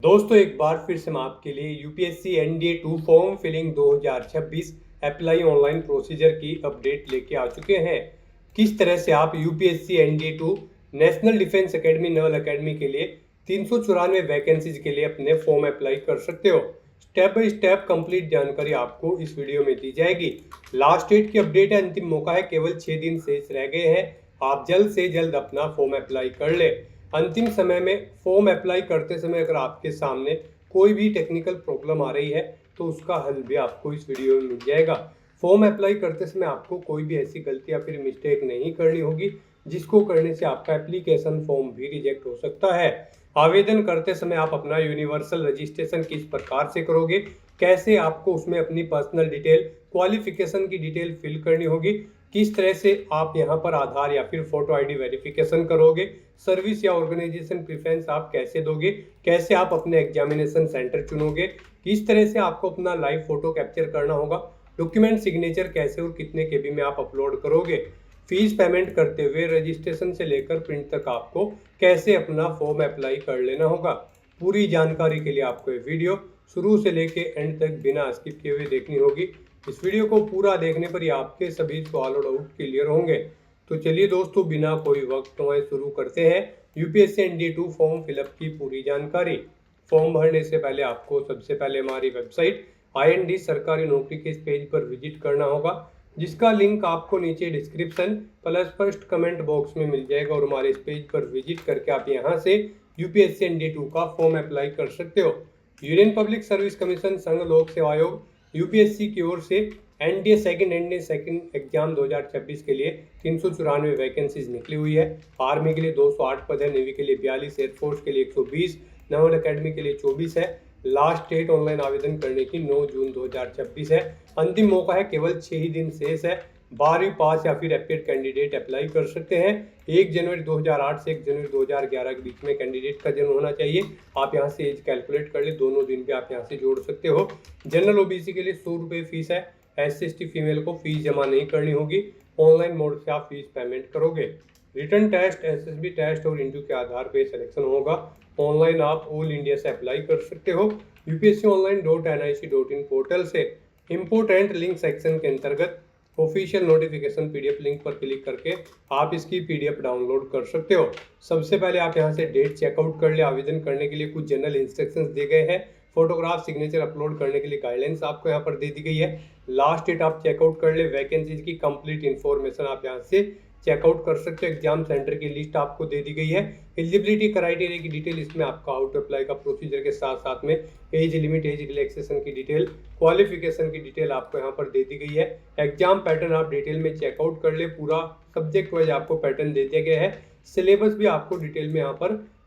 दोस्तों एक बार फिर से मैं आपके लिए UPSC NDA 2 form filling 2026 apply online procedure की अपडेट लेके आ चुके हैं। किस तरह से आप UPSC NDA 2 National Defence Academy Naval Academy के लिए 394 वैकेंसीज के लिए अपने फॉर्म अप्लाई कर सकते हो। स्टेप बाय स्टेप कंप्लीट जानकारी आपको इस वीडियो में दी जाएगी। लास्ट डेट की अपडेट है, अंतिम मौका है, केवल 6 दिन शेष रह गए हैं। आप जल्द से जल्द अपना फॉर्म अप्लाई कर ले। अंतिम समय में फॉर्म अप्लाई करते समय अगर आपके सामने कोई भी टेक्निकल प्रॉब्लम आ रही है तो उसका हल भी आपको इस वीडियो में मिल जाएगा। फॉर्म अप्लाई करते समय आपको कोई भी ऐसी गलती या फिर मिस्टेक नहीं करनी होगी जिसको करने से आपका एप्लीकेशन फॉर्म भी रिजेक्ट हो सकता है। आवेदन करते समय आप अपना यूनिवर्सल रजिस्ट्रेशन किस प्रकार से करोगे, कैसे आपको उसमें अपनी पर्सनल डिटेल, क्वालिफिकेशन की डिटेल फिल करनी होगी, किस तरह से आप यहां पर आधार या फिर फोटो आईडी वेरिफिकेशन करोगे, सर्विस या ऑर्गेनाइजेशन प्रेफरेंस आप कैसे दोगे, कैसे आप अपने एग्जामिनेशन सेंटर चुनोगे, किस तरह से आपको अपना लाइव फोटो कैप्चर करना होगा, डॉक्यूमेंट सिग्नेचर कैसे और कितने केबी में आप अपलोड करोगे, फीस पेमेंट करते हुए रजिस्ट्रेशन से लेकर प्रिंट तक आपको कैसे अपना फॉर्म अप्लाई कर लेना होगा। पूरी जानकारी के लिए आपको ये वीडियो शुरू से लेके एंड तक बिना स्किप किए हुए देखनी होगी। इस वीडियो को पूरा देखने पर ही आपके सभी सवाल और डाउट क्लियर होंगे। तो चलिए दोस्तों, बिना कोई वक्त गंवाए शुरू करते हैं यूपीएससी एनडीए 2 फॉर्म फिलअप की पूरी जानकारी। फॉर्म भरने से पहले आपको सबसे पहले हमारी वेबसाइट IND सरकारी नौकरी के इस पेज पर विजिट करना होगा, जिसका लिंक आपको नीचे description plus first comment box में मिल जाएगा। और हमारे इस पेज पर विजिट करके आप यहां से यूपीएससी एनडीए 2 का फॉर्म अप्लाई कर सकते हो। यूनियन पब्लिक सर्विस कमीशन संघ लोक सेवा आयोग यूपीएससी की ओर से एनडीए सेकंड एग्जाम 2026 के लिए 394 वैकेंसीज निकली हुई है। आर्मी के लिए 208 पद है, नेवी के लिए 42, एयरफोर्स के लिए 120, नेवल एकेडमी के लिए 24 है। लास्ट डेट ऑनलाइन आवेदन करने की 9 जून 2026 है। अंतिम मौका है, केवल 6 ही दिन शेष है। 12वीं पास या फिर एपियर कैंडिडेट अप्लाई कर सकते हैं। 1 जनवरी 2008 से 1 जनवरी 2011 के बीच में कैंडिडेट का जन्म होना चाहिए। आप यहां से एज कैलकुलेट कर ले, दोनों दिन भी आप यहां से जोड़ सकते हो। जनरल ओबीसी के लिए 100 रुपये फीस है। SC/ST फीमेल को फीस जमा नहीं करनी होगी, ऑनलाइन मोड से आप फीस पेमेंट करोगे। रिटर्न टेस्ट, SSB टेस्ट और इंटरव्यू के आधार पर सिलेक्शन होगा। ऑनलाइन आप ऑल इंडिया से अप्लाई कर सकते हो upsconline.nic.in पोर्टल से। इम्पोर्टेंट लिंक सेक्शन के अंतर्गत ऑफिशियल नोटिफिकेशन PDF लिंक पर क्लिक करके आप इसकी PDF डाउनलोड कर सकते हो। सबसे पहले आप यहां से डेट चेकआउट कर ले। आवेदन करने के लिए कुछ जनरल इंस्ट्रक्शंस दिए गए हैं। फोटोग्राफ, सिग्नेचर अपलोड करने के लिए गाइडलाइंस आपको यहां पर दे दी गई है। लास्ट डेट आप चेकआउट कर ले। वैकेंसीज की कंप्लीट इन्फॉर्मेशन आप यहां से चेकआउट कर सकते हो। एग्जाम सेंटर की लिस्ट आपको दे दी गई है। एलिजिबिलिटी क्राइटेरिया की डिटेल इसमें आपका हाउ टू अप्लाई का प्रोसीजर के साथ साथ में एज लिमिट, एज रिलैक्सेशन की डिटेल, क्वालिफिकेशन की डिटेल आपको यहाँ पर दे दी गई है। एग्जाम पैटर्न आप डिटेल में चेकआउट कर ले। पूरा सब्जेक्ट वाइज आपको पैटर्न दे दिया गया है। सिलेबस भी आपको डिटेल में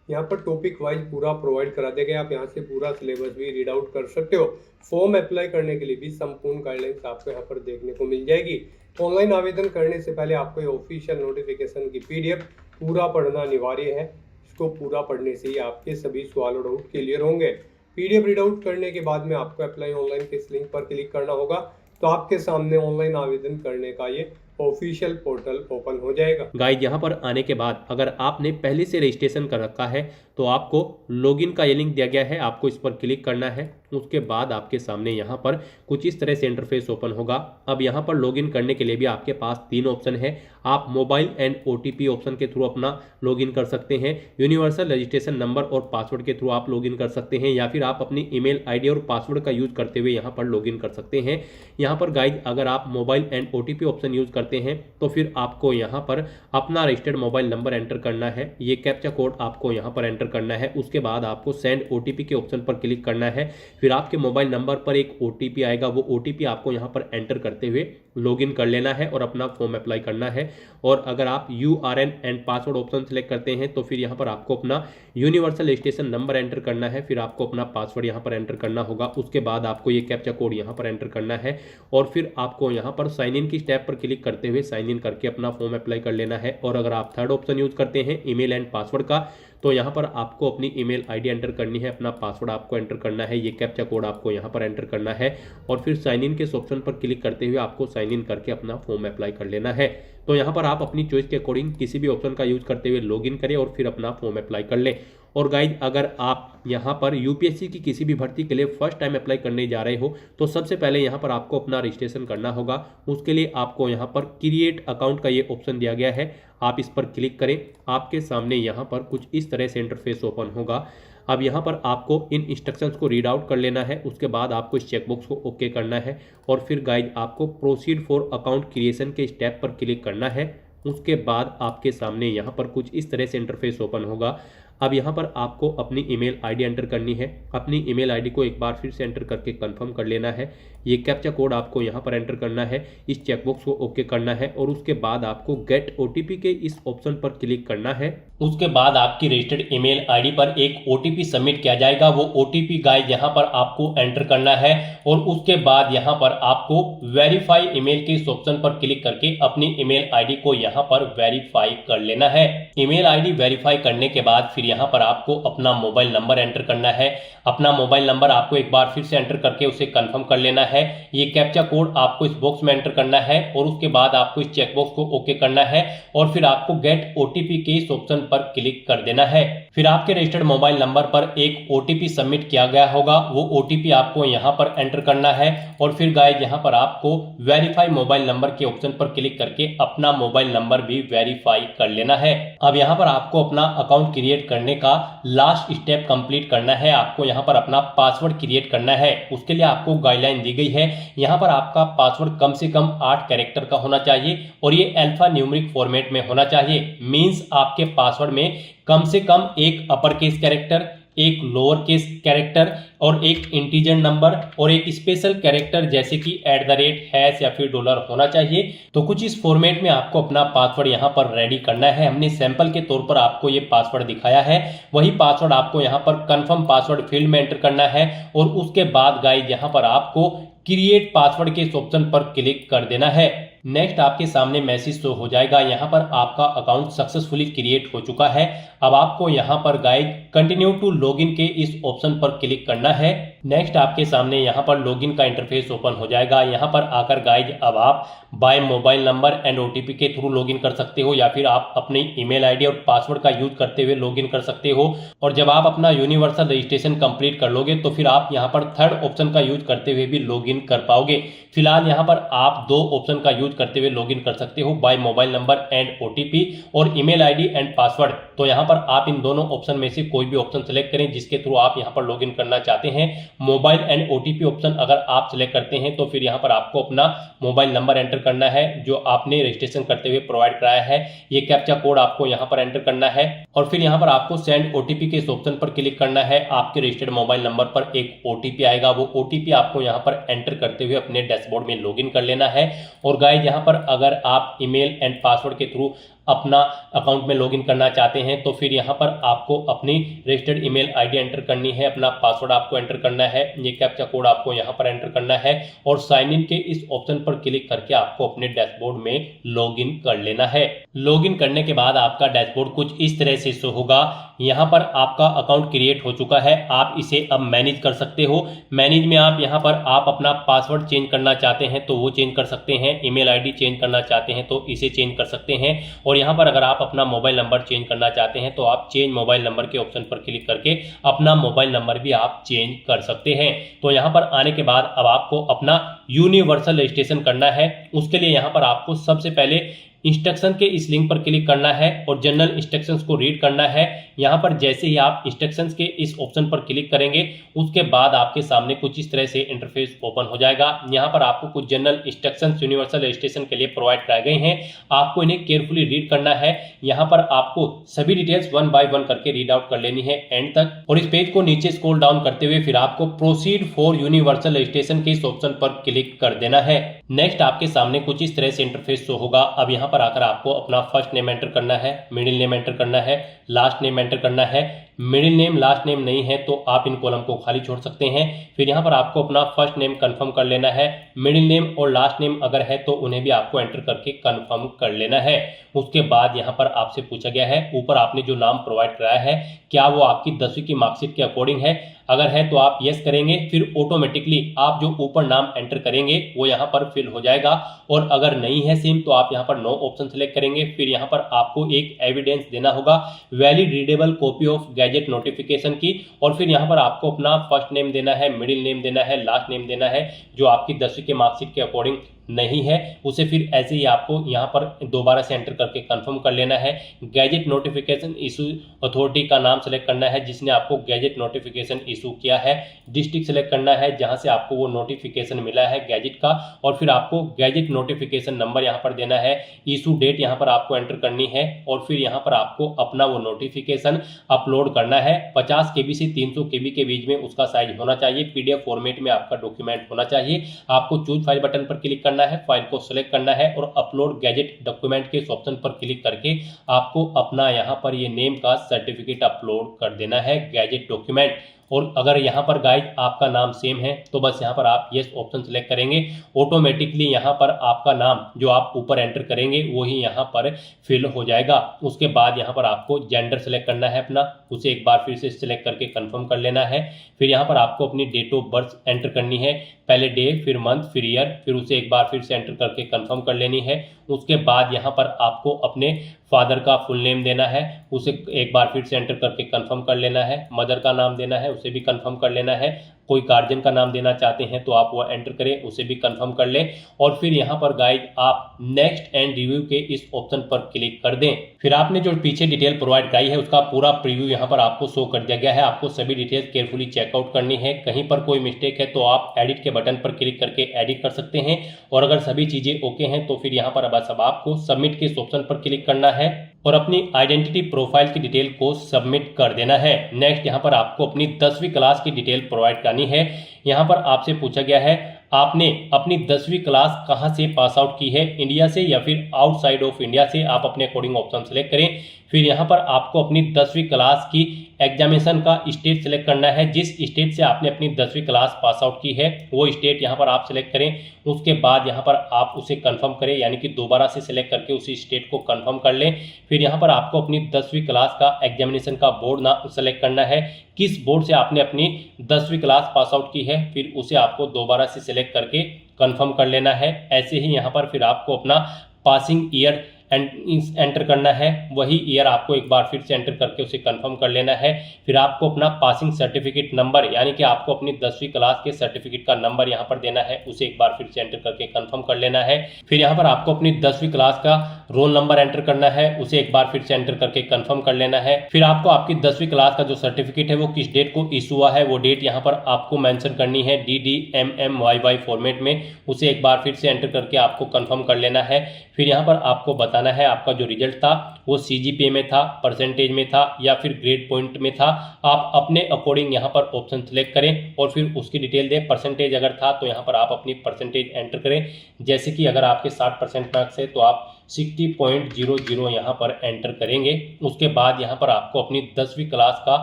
यहाँ पर टॉपिक वाइज पूरा प्रोवाइड करा दिया गया। आप यहाँ से पूरा सिलेबस भी रीड आउट कर सकते हो। फॉर्म अप्लाई करने के लिए भी संपूर्ण गाइडलाइंस आपको यहाँ पर देखने को मिल जाएगी। ऑनलाइन आवेदन करने से पहले आपको ये ऑफिशियल नोटिफिकेशन की PDF पूरा पढ़ना अनिवार्य है। इसको पूरा पढ़ने से ही आपके सभी सवाल और डाउट क्लियर होंगे। PDF रीड आउट करने के बाद में आपको अप्लाई ऑनलाइन के इस लिंक पर क्लिक करना होगा, तो आपके सामने ऑनलाइन आवेदन करने का ये ऑफिशियल पोर्टल ओपन हो जाएगा। गाइड यहाँ पर आने के बाद अगर आपने पहले से रजिस्ट्रेशन कर रखा है तो आपको लॉगिन का ये लिंक दिया गया है, आपको इस पर क्लिक करना है। उसके बाद आपके सामने यहाँ पर कुछ इस तरह से इंटरफेस ओपन होगा। अब यहाँ पर लॉगिन करने के लिए भी आपके पास 3 ऑप्शन है। आप मोबाइल एंड OTP ऑप्शन के थ्रू अपना लॉगिन कर सकते हैं। यूनिवर्सल रजिस्ट्रेशन नंबर और पासवर्ड के थ्रू आप लॉगिन कर सकते हैं, या फिर आप अपनी ईमेल ID और पासवर्ड का यूज करते हुए यहाँ पर लॉगिन कर सकते हैं। यहाँ पर गाइड अगर आप mobile and OTP option use करते हैं तो फिर आपको यहाँ पर अपना रजिस्टर्ड मोबाइल नंबर एंटर करना है। ये कैप्चा कोड आपको यहाँ पर एंटर करना है। उसके बाद आपको सेंड OTP के ऑप्शन पर क्लिक करना है। फिर आपके मोबाइल नंबर पर एक OTP आएगा, वो OTP आपको यहाँ पर एंटर करते हुए लॉगिन कर लेना है और अपना फॉर्म अप्लाई करना है। और अगर आप URN and password option select करते हैं तो फिर यहाँ पर आपको अपना यूनिवर्सल रजिस्ट्रेशन नंबर एंटर करना है। फिर आपको अपना पासवर्ड यहाँ पर एंटर करना होगा। उसके बाद आपको ये कैप्चा कोड यहाँ पर एंटर करना है और फिर आपको यहाँ पर साइन इन की स्टेप पर क्लिक करते हुए साइन इन करके अपना फॉर्म अप्लाई कर लेना है। और अगर आप थर्ड ऑप्शन यूज करते हैं ईमेल एंड पासवर्ड का, तो यहाँ पर आपको अपनी ईमेल ID एंटर करनी है, अपना पासवर्ड आपको एंटर करना है, ये कैप्चा कोड आपको यहाँ पर एंटर करना है और फिर साइन इन के इस ऑप्शन पर क्लिक करते हुए आपको साइन इन करके अपना फॉर्म अप्लाई कर लेना है। तो यहाँ पर आप अपनी चॉइस के अकॉर्डिंग किसी भी ऑप्शन का यूज करते हुए लॉगिन करें और फिर अपना फॉर्म अप्लाई कर लें। और गाइज अगर आप यहाँ पर यूपीएससी की किसी भी भर्ती के लिए फर्स्ट टाइम अप्लाई करने जा रहे हो तो सबसे पहले यहाँ पर आपको अपना रजिस्ट्रेशन करना होगा। उसके लिए आपको यहाँ पर क्रिएट अकाउंट का ये ऑप्शन दिया गया है, आप इस पर क्लिक करें। आपके सामने यहाँ पर कुछ इस तरह से इंटरफेस ओपन होगा। अब यहाँ पर आपको इन इंस्ट्रक्शंस को रीड आउट कर लेना है। उसके बाद आपको इस चेकबॉक्स को ओके करना है और फिर गाइज आपको प्रोसीड फॉर अकाउंट क्रिएशन के स्टेप पर क्लिक करना है। उसके बाद आपके सामने यहाँ पर कुछ इस तरह से इंटरफेस ओपन होगा। अब यहाँ पर आपको अपनी ईमेल आईडी एंटर करनी है। अपनी ईमेल आईडी को एक बार फिर से एंटर करके कंफर्म कर लेना है। ये कैप्चा कोड आपको यहाँ पर एंटर करना है, इस चेकबॉक्स को ओके करना है और उसके बाद आपको गेट ओटीपी के इस ऑप्शन पर क्लिक करना है। उसके बाद आपकी रजिस्टर्ड ईमेल आईडी पर एक ओटीपी सबमिट किया जाएगा। वो ओटीपी गाइस यहाँ पर आपको एंटर करना है और उसके बाद यहाँ पर आपको वेरीफाई ईमेल के इस ऑप्शन पर क्लिक करके अपनी ईमेल आईडी को यहाँ पर वेरीफाई कर लेना है। ईमेल आईडी वेरीफाई करने के बाद फिर यहाँ पर आपको अपना मोबाइल नंबर एंटर करना है। अपना मोबाइल नंबर आपको एक बार फिर से एंटर करके उसे कंफर्म कर लेना है। ये कैप्चा कोड आपको इस बॉक्स में एंटर करना है और उसके बाद आपको इस चेकबॉक्स को ओके करना है और फिर आपको गेट ओटीपी के इस ऑप्शन पर क्लिक कर देना है। फिर आपके रजिस्टर्ड मोबाइल नंबर पर एक ओटीपी सबमिट किया गया होगा, वो ओटीपी आपको यहाँ पर एंटर करना है और फिर गाइस यहाँ पर आपको वेरीफाई मोबाइल नंबर के ऑप्शन पर क्लिक करके अपना मोबाइल नंबर भी वेरीफाई कर लेना है। अब यहाँ पर आपको अपना अकाउंट क्रिएट करने का लास्ट स्टेप कंप्लीट करना है। आपको यहाँ पर अपना पासवर्ड क्रिएट करना है। उसके लिए आपको गाइडलाइन दी गई है। यहाँ पर आपका पासवर्ड कम से कम 8 कैरेक्टर का होना चाहिए और ये अल्फा न्यूमेरिक फॉर्मेट में होना चाहिए। मींस आपके पासवर्ड में कम से कम एक अपर केस कैरेक्टर, एक लोअर केस कैरेक्टर और एक इंटीजर नंबर और एक स्पेशल कैरेक्टर जैसे कि @ या फिर डॉलर होना चाहिए। तो कुछ इस फॉर्मेट में आपको अपना पासवर्ड यहाँ पर रेडी करना है। हमने सैंपल के तौर पर आपको ये पासवर्ड दिखाया है, वही पासवर्ड आपको यहाँ पर कंफर्म पासवर्ड फील्ड में एंटर करना है और उसके बाद गाइस यहाँ पर आपको क्रिएट पासवर्ड के इस ऑप्शन पर क्लिक कर देना है। नेक्स्ट आपके सामने मैसेज शो हो जाएगा, यहाँ पर आपका अकाउंट सक्सेसफुली क्रिएट हो चुका है। अब आपको यहाँ पर गाइस कंटिन्यू टू लॉगिन के इस ऑप्शन पर क्लिक करना है। नेक्स्ट आपके सामने यहाँ पर लॉगिन का इंटरफेस ओपन हो जाएगा। यहाँ पर आकर गाइस अब आप by mobile number and OTP के थ्रू लॉगिन कर सकते हो या फिर आप अपनी ईमेल आईडी और पासवर्ड का यूज करते हुए लॉगिन कर सकते हो। और जब आप अपना यूनिवर्सल रजिस्ट्रेशन कंप्लीट कर लोगे तो फिर आप यहाँ पर थर्ड ऑप्शन का यूज करते हुए भी लॉगिन कर पाओगे। फिलहाल यहाँ पर आप 2 ऑप्शन का यूज करते हुए लॉगिन कर सकते हो, by mobile number and OTP और ईमेल आईडी एंड पासवर्ड। तो यहाँ पर आप इन दोनों ऑप्शन में से कोई भी ऑप्शन सेलेक्ट करें जिसके थ्रू आप यहाँ पर लॉगिन करना चाहते हैं। मोबाइल एंड ओटीपी ऑप्शन अगर आप सिलेक्ट करते हैं तो फिर यहाँ पर आपको अपना मोबाइल नंबर एंटर करना है जो आपने रजिस्ट्रेशन करते हुए प्रोवाइड कराया है। ये कैप्चा कोड आपको यहाँ पर एंटर करना है और फिर यहाँ पर आपको सेंड ओटीपी के इस ऑप्शन पर क्लिक करना है। आपके रजिस्टर्ड मोबाइल नंबर पर एक ओटीपी आएगा, वो ओटीपी आपको यहाँ पर एंटर करते हुए अपने डैशबोर्ड में लॉगिन कर लेना है। और गाइस यहाँ पर अगर आप ईमेल एंड पासवर्ड के थ्रू अपना अकाउंट में लॉगिन करना चाहते हैं तो फिर यहाँ पर आपको अपनी रजिस्टर्ड ईमेल आईडी एंटर करनी है, अपना पासवर्ड आपको एंटर करना है, ये कैप्चा कोड आपको यहाँ पर एंटर करना है और साइन इन के इस ऑप्शन पर क्लिक करके आपको अपने डैशबोर्ड में लॉगिन कर लेना है। लॉगिन करने के बाद आपका डैशबोर्ड कुछ इस तरह से शो होगा। यहाँ पर आपका अकाउंट क्रिएट हो चुका है, आप इसे अब मैनेज कर सकते हो। मैनेज में आप यहाँ पर आप अपना पासवर्ड चेंज करना चाहते हैं तो वो चेंज कर सकते हैं, ईमेल आईडी चेंज करना चाहते हैं तो इसे चेंज कर सकते हैं और यहाँ पर अगर आप अपना मोबाइल नंबर चेंज करना चाहते हैं तो आप चेंज मोबाइल नंबर के ऑप्शन पर क्लिक करके अपना मोबाइल नंबर भी आप चेंज कर सकते हैं। तो यहाँ पर आने के बाद अब आपको अपना यूनिवर्सल रजिस्ट्रेशन करना है। उसके लिए यहाँ पर आपको सबसे पहले इंस्ट्रक्शन के इस लिंक पर क्लिक करना है और जनरल इंस्ट्रक्शंस को रीड करना है। यहाँ पर जैसे ही आप इंस्ट्रक्शंस के इस ऑप्शन पर क्लिक करेंगे उसके बाद आपके सामने कुछ इस तरह से इंटरफेस ओपन हो जाएगा। यहाँ पर आपको कुछ जनरल इंस्ट्रक्शंस यूनिवर्सल रजिस्ट्रेशन के लिए प्रोवाइड कराए गए हैं, आपको इन्हें केयरफुली रीड करना है। यहाँ पर आपको सभी डिटेल्स 1 बाय 1 करके रीड आउट कर लेनी है एंड तक और इस पेज को नीचे स्क्रॉल डाउन करते हुए फिर आपको प्रोसीड फॉर यूनिवर्सल रजिस्ट्रेशन के इस ऑप्शन पर क्लिक कर देना है। नेक्स्ट आपके सामने कुछ इस तरह से इंटरफेस शो होगा। अब यहाँ पर आकर आपको अपना फर्स्ट नेम एंटर करना है, मिडिल नेम एंटर करना है, लास्ट नेम एंटर करना है। मिडिल नेम लास्ट नेम नहीं है तो आप इन कॉलम को खाली छोड़ सकते हैं। फिर यहाँ पर आपको अपना फर्स्ट नेम कंफर्म कर लेना है, मिडिल नेम और लास्ट नेम अगर है तो उन्हें भी आपको एंटर करके कंफर्म कर लेना है। उसके बाद यहाँ पर आपसे पूछा गया है ऊपर आपने जो नाम प्रोवाइड कराया है क्या वो आपकी 10वीं की मार्कशीट के अकॉर्डिंग है, अगर है तो आप यस करेंगे, फिर ऑटोमेटिकली आप जो ऊपर नाम एंटर करेंगे वो यहाँ पर फिल हो जाएगा। और अगर नहीं है सेम तो आप यहाँ पर नो ऑप्शन सेलेक्ट करेंगे। फिर यहाँ पर आपको एक एविडेंस देना होगा, valid readable copy of gadget notification की, और फिर यहाँ पर आपको अपना फर्स्ट नेम देना है, मिडिल नेम देना है, लास्ट नेम देना है, जो आपकी 10वीं के मार्कशीट के अकॉर्डिंग नहीं है उसे फिर ऐसे ही आपको यहाँ पर दोबारा से एंटर करके कंफर्म कर लेना है। गैजेट नोटिफिकेशन इशू अथॉरिटी का नाम सेलेक्ट करना है जिसने आपको गैजेट नोटिफिकेशन इशू किया है, डिस्ट्रिक्ट सेलेक्ट करना है जहां से आपको वो नोटिफिकेशन मिला है गैजेट का, और फिर आपको गैजेट नोटिफिकेशन नंबर यहाँ पर देना है, इशू डेट यहाँ पर आपको एंटर करनी है, और फिर यहाँ पर आपको अपना वो नोटिफिकेशन अपलोड करना है। 50 KB से 300 KB के बीच में उसका साइज होना चाहिए, PDF फॉर्मेट में आपका डॉक्यूमेंट होना चाहिए। आपको चूज फाइल बटन पर क्लिक करना है, फाइल को सिलेक्ट करना है और अपलोड गैजेट डॉक्यूमेंट के इस ऑप्शन पर क्लिक करके आपको अपना यहाँ पर ये नेम का सर्टिफिकेट अपलोड कर देना है गैजेट डॉक्यूमेंट। और अगर यहाँ पर गाइज आपका नाम सेम है तो बस यहाँ पर आप यस ऑप्शन सेलेक्ट करेंगे, ऑटोमेटिकली यहाँ पर आपका नाम जो आप ऊपर एंटर करेंगे वही यहाँ पर फिल हो जाएगा। उसके बाद यहाँ पर आपको जेंडर सेलेक्ट करना है अपना, उसे एक बार फिर से सिलेक्ट करके कंफर्म कर लेना है। फिर यहाँ पर आपको अपनी डेट ऑफ बर्थ एंटर करनी है, पहले डे फिर मंथ फिर ईयर, फिर उसे एक बार फिर से एंटर करके कंफर्म कर लेनी है। उसके बाद यहाँ पर आपको अपने फादर का फुल नेम देना है, उसे एक बार फिर से एंटर करके कंफर्म कर लेना है। मदर का नाम देना है, उसे भी कंफर्म कर लेना है। कोई गार्जियन का नाम देना चाहते हैं तो आप वो एंटर करें, उसे भी कंफर्म कर लें। और फिर यहाँ पर गाइड आप नेक्स्ट एंड रिव्यू के इस ऑप्शन पर क्लिक कर दें। फिर आपने जो पीछे डिटेल प्रोवाइड कराई है उसका पूरा प्रीव्यू यहाँ पर आपको शो कर दिया गया है। आपको सभी डिटेल्स केयरफुली चेकआउट करनी है, कहीं पर कोई मिस्टेक है तो आप एडिट के बटन पर क्लिक करके एडिट कर सकते हैं, और अगर सभी चीजें ओके हैं तो फिर यहाँ पर बस अब आपको सबमिट के इस ऑप्शन पर क्लिक करना है और अपनी आइडेंटिटी प्रोफाइल की डिटेल को सबमिट कर देना है। नेक्स्ट यहाँ पर आपको अपनी 10वीं क्लास की डिटेल प्रोवाइड करनी है। यहाँ पर आपसे पूछा गया है आपने अपनी 10वीं क्लास कहाँ से पास आउट की है, इंडिया से या फिर आउटसाइड ऑफ इंडिया से, आप अपने अकॉर्डिंग ऑप्शन सेलेक्ट करें। फिर यहाँ पर आपको अपनी 10वीं क्लास की एग्जामिनेशन का स्टेट सेलेक्ट करना है, जिस स्टेट से आपने अपनी 10वीं क्लास पास आउट की है वो स्टेट यहाँ पर आप सेलेक्ट करें। उसके बाद यहाँ पर आप उसे कंफर्म करें, यानी कि दोबारा से सिलेक्ट करके उसी स्टेट को कंफर्म कर लें। फिर यहाँ पर आपको अपनी 10वीं क्लास का एग्जामिनेशन का बोर्ड ना सेलेक्ट करना है, किस बोर्ड से आपने अपनी 10वीं क्लास पास आउट की है, फिर उसे आपको दोबारा से सिलेक्ट करके कंफर्म कर लेना है। ऐसे ही यहाँ पर फिर आपको अपना पासिंग ईयर एंटर करना है, वही ईयर आपको एक बार फिर से एंटर करके उसे कंफर्म कर लेना है। फिर आपको अपना पासिंग सर्टिफिकेट नंबर, यानी कि आपको अपनी 10वीं क्लास के सर्टिफिकेट का नंबर यहाँ पर देना है, उसे एक बार फिर से एंटर करके कंफर्म कर लेना है। फिर यहाँ पर आपको अपनी 10वीं क्लास का रोल नंबर एंटर करना है, उसे एक बार फिर से एंटर करके कंफर्म कर लेना है। फिर आपको आपकी 10वीं क्लास का जो सर्टिफिकेट है वो किस डेट को इशू हुआ है वो डेट यहाँ पर आपको मेंशन करनी है DDMMYY फॉर्मेट में, उसे एक बार फिर से एंटर करके आपको कंफर्म कर लेना है। फिर यहाँ पर आपको बताना है आपका जो रिजल्ट था वो CGPA में था, परसेंटेज में था या फिर ग्रेड पॉइंट में था। आप अपने अकॉर्डिंग यहाँ पर ऑप्शन सेलेक्ट करें और फिर उसकी डिटेल दें। परसेंटेज अगर था तो यहाँ पर आप अपनी परसेंटेज एंटर करें, जैसे कि अगर आपके 60% मार्क्स है तो आप 60.00 यहाँ पर एंटर करेंगे। उसके बाद यहाँ पर आपको अपनी 10वीं क्लास का